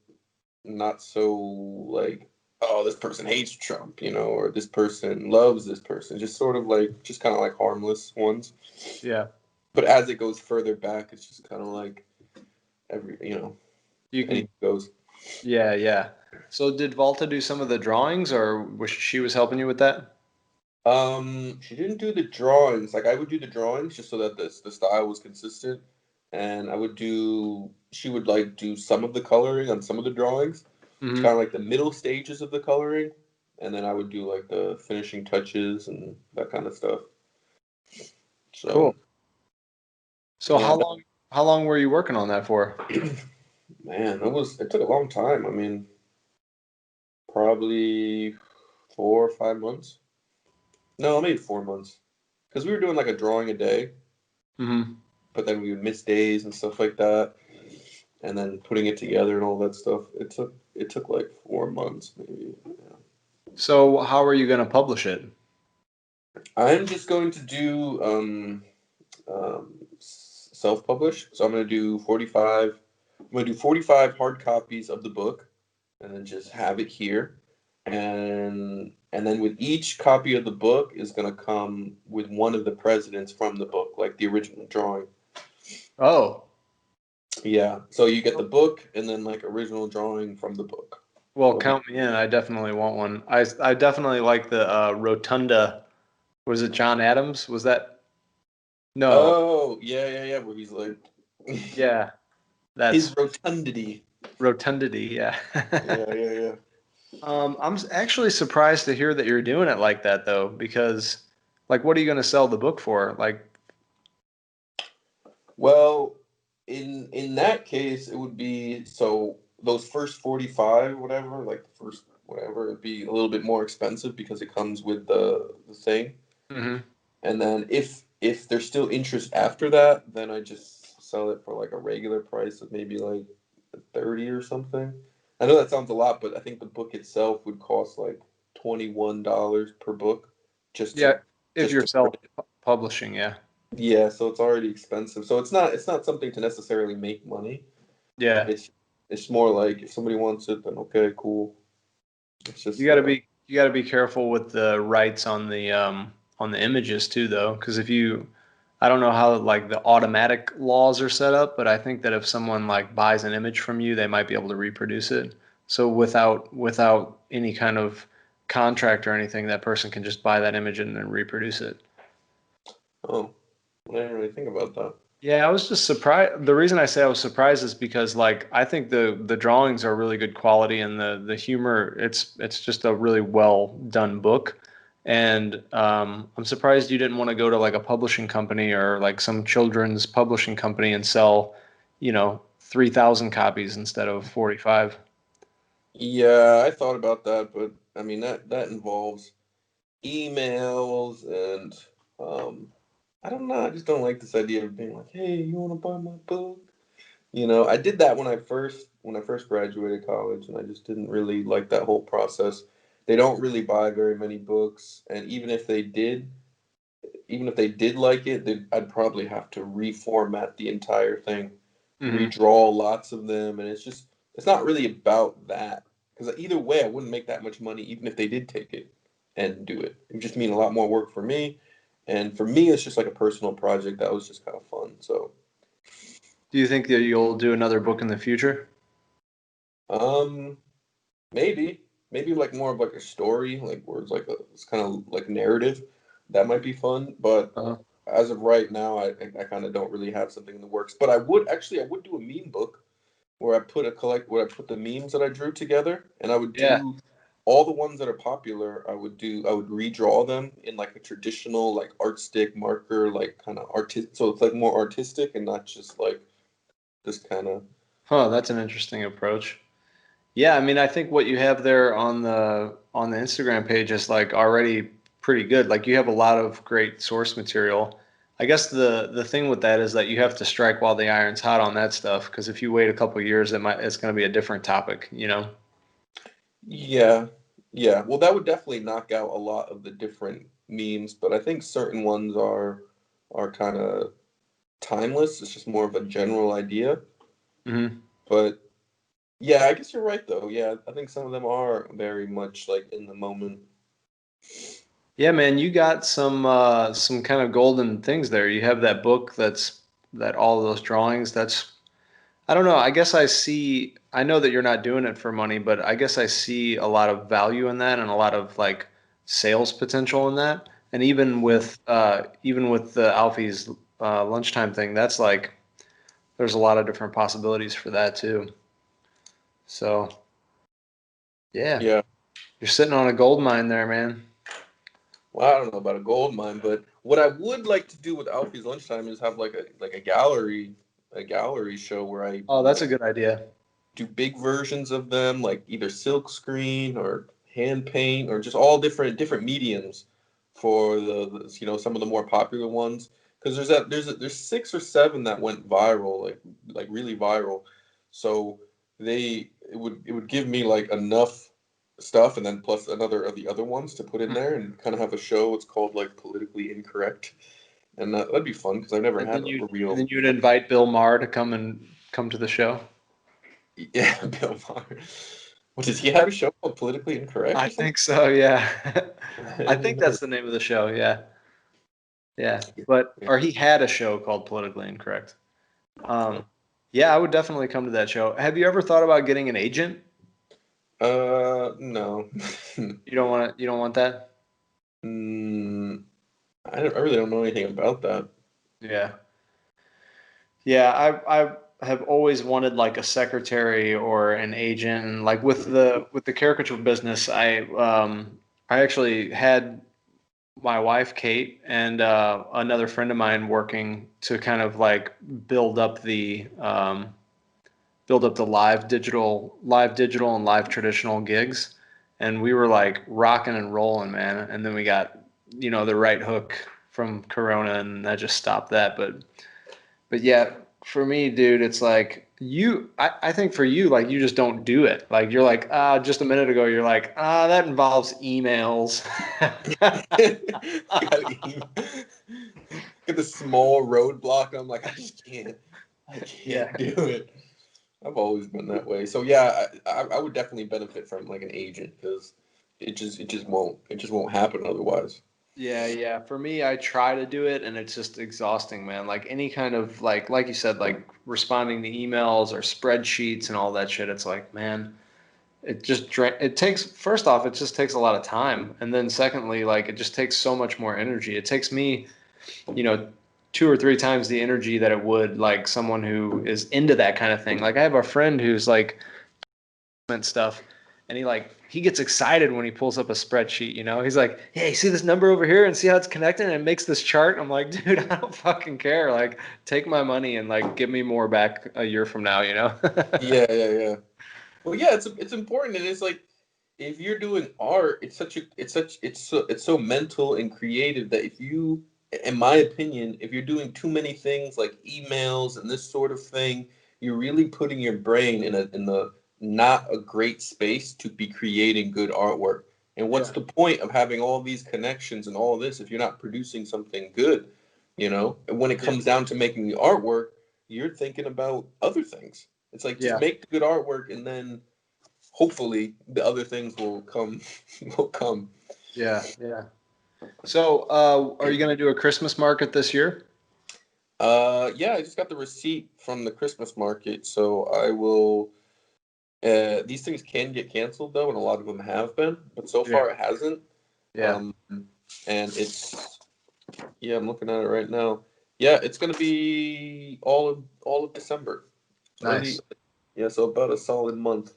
Speaker 2: not so like, oh, this person hates Trump, or this person loves this person. Just sort of like, just kind of like harmless ones.
Speaker 3: Yeah.
Speaker 2: But as it goes further back, it's just kind of like
Speaker 3: You
Speaker 2: anything
Speaker 3: can.
Speaker 2: goes.
Speaker 3: Yeah, yeah. So did Volta do some of the drawings, or was she was helping you with that?
Speaker 2: She didn't do the drawings. Like I would do the drawings just so that the style was consistent, and she would like do some of the coloring on some of the drawings,
Speaker 3: Hmm.
Speaker 2: kind of like the middle stages of the coloring, and then I would do like the finishing touches and that kind of stuff. So,
Speaker 3: Cool. So
Speaker 2: yeah,
Speaker 3: how long were you working on that for?
Speaker 2: man, it took a long time. I mean, probably 4 or 5 months. No, maybe 4 months, because we were doing like a drawing a day,
Speaker 3: Hmm.
Speaker 2: but then we would miss days and stuff like that, and then putting it together and all that stuff. It took like 4 months maybe. Yeah.
Speaker 3: So how are you going to publish it?
Speaker 2: I'm just going to do self-publish. So I'm going to do 45. I'm going to do 45 hard copies of the book, and then just have it here. And then with each copy of the book is going to come with one of the presidents from the book, like the original drawing.
Speaker 3: Oh,
Speaker 2: Yeah. So you get the book and then like original drawing from the book.
Speaker 3: well,
Speaker 2: It'll be-
Speaker 3: count me in. I definitely want one. I definitely like the rotunda. Was it John Adams? Was that? No.
Speaker 2: Oh, yeah, yeah, yeah. Where he's like
Speaker 3: Yeah,
Speaker 2: his
Speaker 3: that's
Speaker 2: rotundity.
Speaker 3: rotundity. Yeah.
Speaker 2: Yeah, yeah, yeah.
Speaker 3: Actually surprised to hear that you're doing it like that though, because like, what are you going to sell the book for? Like,
Speaker 2: Well, in that case, it would be so those first 45, whatever, like the first whatever, it'd be a little bit more expensive because it comes with the thing.
Speaker 3: hmm.
Speaker 2: And then if there's still interest after that, then I just sell it for like a regular price of maybe like 30 or something. I know that sounds a lot, but I think the book itself would cost like $21 per book just to
Speaker 3: Yeah, if
Speaker 2: just
Speaker 3: you're
Speaker 2: to print it.
Speaker 3: self-publishing, yeah.
Speaker 2: Yeah, so it's already expensive. So it's not something to necessarily make money.
Speaker 3: Yeah.
Speaker 2: It's it's more like if somebody wants it, then okay, cool. It's
Speaker 3: You
Speaker 2: just
Speaker 3: got to be you got to be careful with the rights on the images too though, because if you I don't know how like the automatic laws are set up, but I think that if someone like buys an image from you, they might be able to reproduce it. So without any kind of contract or anything, that person can just buy that image and then reproduce it.
Speaker 2: oh, I didn't really think about that.
Speaker 3: Yeah, I was just surprised. The reason I say I was surprised is because like I think the drawings are really good quality and the humor it's just a really well done book. And I'm surprised you didn't want to go to like a publishing company or like some children's publishing company and sell, 3,000 copies instead of 45.
Speaker 2: Yeah, I thought about that, but I mean that involves emails and I don't know. I just don't like this idea of being like, "Hey, you want to buy my book?" I did that when I first graduated college, and I just didn't really like that whole process. They don't really buy very many books, and even if they did like it, I'd probably have to reformat the entire thing,
Speaker 3: Hmm.
Speaker 2: redraw lots of them, and it's not really about that. Because either way, I wouldn't make that much money even if they did take it and do it. It would just mean a lot more work for me, and for me, it's just like a personal project that was just kind of fun. So,
Speaker 3: Do you think that you'll do another book in the future?
Speaker 2: um, maybe like more of like a story, like where it's kind of like narrative. That might be fun, but
Speaker 3: Uh-huh.
Speaker 2: as of right now, I kind of don't really have something in the works. But I would do a meme book where I put the memes that I drew together, and I would
Speaker 3: Yeah.
Speaker 2: do all the ones that are popular. I would redraw them in like a traditional like art stick marker, like kind of artist. So it's like more artistic and not just like this kind of.
Speaker 3: Huh, that's an interesting approach. Yeah, I mean, I think what you have there on the Instagram page is like already pretty good. Like you have a lot of great source material. I guess the thing with that is that you have to strike while the iron's hot on that stuff because if you wait a couple years, it's going to be a different topic, you know?
Speaker 2: Yeah, Yeah, well, that would definitely knock out a lot of the different memes, but I think certain ones are kind of timeless. It's just more of a general idea.
Speaker 3: Hmm.
Speaker 2: But yeah, I guess you're right though. Yeah, I think some of them are very much like in the moment.
Speaker 3: Yeah, man, you got some kind of golden things there. You have that book that all of those drawings. That's I don't know. I guess I know that you're not doing it for money, but I guess I see a lot of value in that and a lot of like sales potential in that. And even with the Alfie's lunchtime thing, that's like there's a lot of different possibilities for that too. So yeah,
Speaker 2: Yeah.
Speaker 3: you're sitting on a gold mine there, man.
Speaker 2: Well, I don't know about a gold mine, but what I would like to do with Alfie's lunchtime is have like a gallery show where I
Speaker 3: Oh, that's a good idea.
Speaker 2: do big versions of them, like either silk screen or hand paint or just all different mediums for some of the more popular ones. Because there's 6 or 7 that went viral, like really viral. So it would give me like enough stuff, and then plus another of the other ones to put in there and kind of have a show. It's called like politically incorrect, and that'd be fun because I've never
Speaker 3: And
Speaker 2: had
Speaker 3: then
Speaker 2: a
Speaker 3: and
Speaker 2: real.
Speaker 3: then you'd invite Bill Maher to come to the show.
Speaker 2: Yeah, Bill Maher. What does he have a show called Politically Incorrect
Speaker 3: I
Speaker 2: or something?
Speaker 3: think so, yeah.
Speaker 2: I
Speaker 3: I
Speaker 2: didn't
Speaker 3: think
Speaker 2: even know.
Speaker 3: that's the name of the show, yeah. Yeah. But
Speaker 2: Yeah.
Speaker 3: or he had a show called Politically Incorrect. Um, yeah, I would definitely come to that show. Have you ever thought about getting an agent?
Speaker 2: No.
Speaker 3: You don't want that?
Speaker 2: mm, I really don't know anything about that.
Speaker 3: Yeah. Yeah, I have always wanted like a secretary or an agent. And like with the caricature business, I actually had my wife Kate and another friend of mine working to kind of like build up the live digital and live traditional gigs, and we were like rocking and rolling, man. And then we got the right hook from Corona, and that just stopped that. But yeah, for me, dude, it's like I think for you, like you just don't do it. Like you're like, just a minute ago, you're like, that involves emails.
Speaker 2: I gotta get the small roadblock. I'm like, I
Speaker 3: Yeah.
Speaker 2: can't do it. I've always been that way. So yeah, I would definitely benefit from like an agent because it just won't happen otherwise.
Speaker 3: Yeah, yeah. For me, I try to do it and it's just exhausting, man. Like any kind of like you said, like responding to emails or spreadsheets and all that shit, it's like, man, it takes first off, it just takes a lot of time. And then secondly, like it just takes so much more energy. It takes me, you know, 2 or 3 times the energy that it would like someone who is into that kind of thing. Like I have a friend who's like stuff and he gets excited when he pulls up a spreadsheet, he's like, hey, see this number over here and see how it's connected and it makes this chart. I'm like, dude, I don't fucking care. Like take my money and like give me more back a year from now.
Speaker 2: Yeah, yeah, yeah. Well, yeah, it's important, and it's like if you're doing art, it's so mental and creative that if you, in my opinion, if you're doing too many things like emails and this sort of thing, you're really putting your brain in the not a great space to be creating good artwork. And what's
Speaker 3: Yeah.
Speaker 2: the point of having all these connections and all this if you're not producing something good, And when it
Speaker 3: Yeah.
Speaker 2: comes down to making the artwork, you're thinking about other things. It's like just
Speaker 3: Yeah.
Speaker 2: make the good artwork and then hopefully the other things will come will come.
Speaker 3: Yeah. Yeah. So, are you going to do a Christmas market this year?
Speaker 2: Yeah, I just got the receipt from the Christmas market, so I will these things can get canceled though, and a lot of them have been, but so
Speaker 3: Yeah.
Speaker 2: far it hasn't.
Speaker 3: Yeah.
Speaker 2: And it's yeah, I'm looking at it right now. Yeah, it's gonna be all of December. Early
Speaker 3: Nice.
Speaker 2: Yeah, so about a solid month.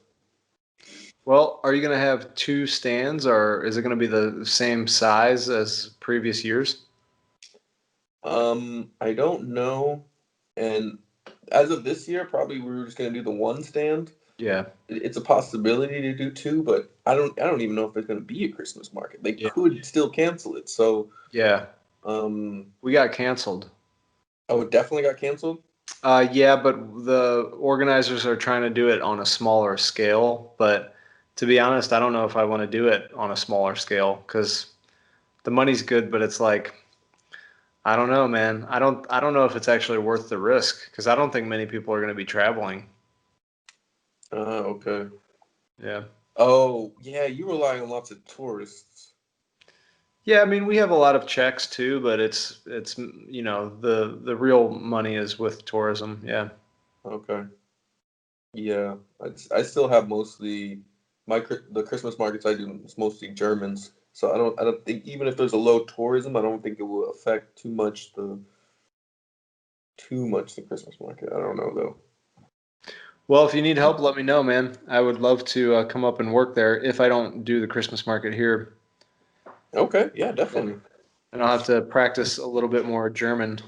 Speaker 3: Well, are you going to have two stands or is it going to be the same size as previous years?
Speaker 2: I don't know. And as of this year, probably we were just gonna do the one stand.
Speaker 3: Yeah.
Speaker 2: It's a possibility to do two, but I don't even know if there's gonna be a Christmas market. They
Speaker 3: Yeah.
Speaker 2: could still cancel it. So
Speaker 3: Yeah.
Speaker 2: um
Speaker 3: We got canceled.
Speaker 2: oh, it definitely got canceled.
Speaker 3: Yeah, but the organizers are trying to do it on a smaller scale. But to be honest, I don't know if I want to do it on a smaller scale because the money's good, but it's like I don't know, man. I don't know if it's actually worth the risk because I don't think many people are going to be traveling.
Speaker 2: Okay.
Speaker 3: Yeah.
Speaker 2: Oh, yeah, you rely on lots of tourists.
Speaker 3: Yeah, I mean, we have a lot of checks too, but it's the real money is with tourism. Yeah.
Speaker 2: Okay. Yeah, I still have mostly the Christmas markets I do is mostly Germans. So I don't think even if there's a low tourism, I don't think it will affect too much the Christmas market. I don't know though.
Speaker 3: Well, if you need help, let me know, man. I would love to come up and work there if I don't do the Christmas market here.
Speaker 2: Okay, yeah,
Speaker 3: Yeah.
Speaker 2: definitely.
Speaker 3: And I'll have to practice a little bit more German.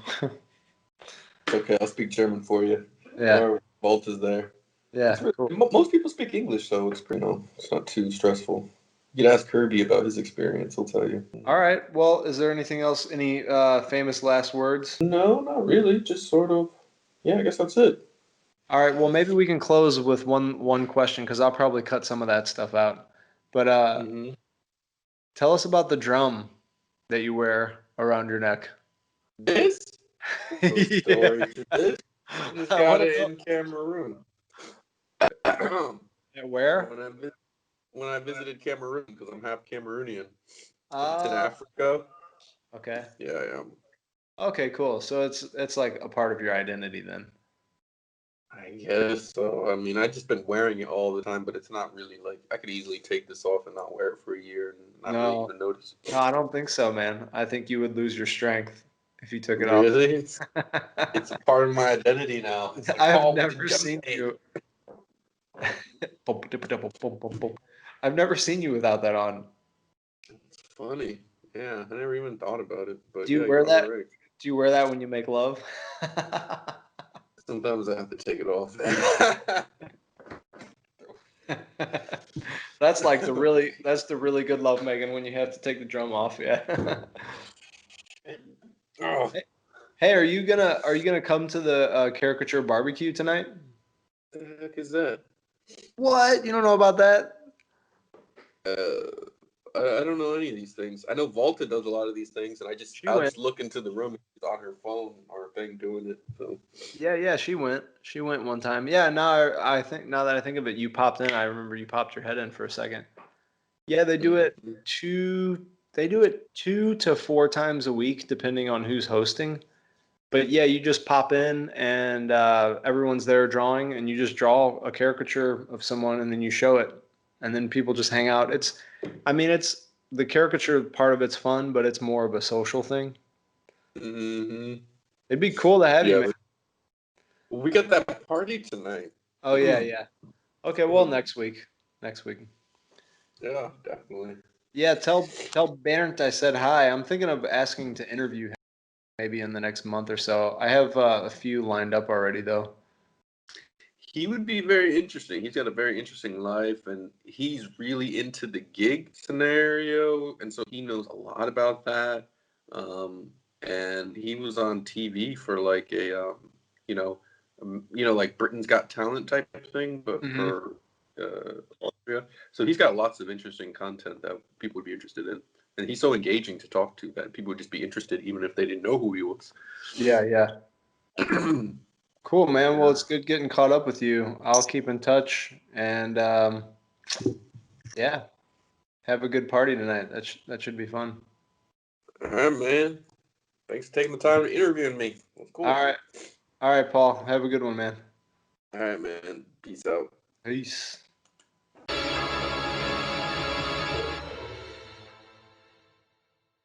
Speaker 2: Okay, I'll speak German for you.
Speaker 3: Yeah.
Speaker 2: Or Volt is there.
Speaker 3: Yeah. Cool.
Speaker 2: Most people speak English, so it's pretty no, it's not too stressful. You can ask Kirby about his experience; he'll tell you.
Speaker 3: All right. Well, is there anything else? Any famous last words?
Speaker 2: No, not really. Just sort of. Yeah, I guess that's it.
Speaker 3: All right. Well, maybe we can close with one question because I'll probably cut some of that stuff out. But
Speaker 2: Hmm.
Speaker 3: tell us about the drum that you wear around your neck.
Speaker 2: This? No
Speaker 3: Yeah.
Speaker 2: story to this. I just
Speaker 3: I
Speaker 2: got
Speaker 3: want to
Speaker 2: it
Speaker 3: know.
Speaker 2: in Cameroon.
Speaker 3: Yeah, where?
Speaker 2: when I vi- when I visited Cameroon, because I'm half Cameroonian. It's in
Speaker 3: Uh,
Speaker 2: Africa.
Speaker 3: okay.
Speaker 2: Yeah, I am.
Speaker 3: Okay, cool. So it's like a part of your identity then.
Speaker 2: I guess so. I mean, I just been wearing it all the time, but it's not really like I could easily take this off and not wear it for a year and not really
Speaker 3: No,
Speaker 2: even notice.
Speaker 3: no, I don't think so, man. I think you would lose your strength if you took it off.
Speaker 2: Really, it's a part of my identity now. It's like
Speaker 3: I've
Speaker 2: Paul with the
Speaker 3: never
Speaker 2: gem
Speaker 3: seen
Speaker 2: paint.
Speaker 3: you. I've never seen you without that on.
Speaker 2: It's funny. Yeah, I never even thought about it, but
Speaker 3: Do you
Speaker 2: yeah,
Speaker 3: wear
Speaker 2: you're all
Speaker 3: that?
Speaker 2: right.
Speaker 3: Do you wear that when you make love?
Speaker 2: Sometimes I have to take it off.
Speaker 3: That's that's the really good love making when you have to take the drum off, yeah.
Speaker 2: Oh,
Speaker 3: Hey, are you gonna come to the caricature barbecue tonight?
Speaker 2: the heck is that?
Speaker 3: What? You don't know about that?
Speaker 2: Uh, I don't know any of these things. I know Volta does a lot of these things, and
Speaker 3: She
Speaker 2: I'll
Speaker 3: went.
Speaker 2: just look into the room and she's on her phone or thing doing it. So
Speaker 3: Yeah, yeah, she went. She went one time. Yeah, now I think now that I think of it, you popped in. I remember you popped your head in for a second. Yeah,
Speaker 2: mhm.
Speaker 3: they do it 2 to 4 times a week, depending on who's hosting. But yeah, you just pop in and everyone's there drawing, and you just draw a caricature of someone, and then you show it, and then people just hang out. I mean, it's the caricature part of it's fun, but it's more of a social thing.
Speaker 2: Mhm.
Speaker 3: It'd be cool to have you,
Speaker 2: Yeah,
Speaker 3: man.
Speaker 2: we got that party tonight.
Speaker 3: Oh yeah, yeah. Okay, well next week. Next week.
Speaker 2: Yeah, definitely.
Speaker 3: Yeah, tell Bernd I said hi. I'm thinking of asking to interview him maybe in the next month or so. I have a few lined up already though.
Speaker 2: He would be very interesting. He's got a very interesting life, and he's really into the gig scenario, and so he knows a lot about that. Um, and he was on TV for like you know, like Britain's Got Talent type of thing, but
Speaker 3: Hmm.
Speaker 2: for Austria. So he's got lots of interesting content that people would be interested in, and he's so engaging to talk to that people would just be interested even if they didn't know who he was.
Speaker 3: Yeah, yeah. Cool, man. Well,
Speaker 2: Yeah.
Speaker 3: it's good getting caught up with you. I'll keep in touch and yeah, have a good party tonight. That should be fun.
Speaker 2: All right, man. Thanks for taking the time to interviewing me. That's cool.
Speaker 3: All right. All right, Paul. Have a good one, man.
Speaker 2: All right, man. Peace out.
Speaker 3: Peace.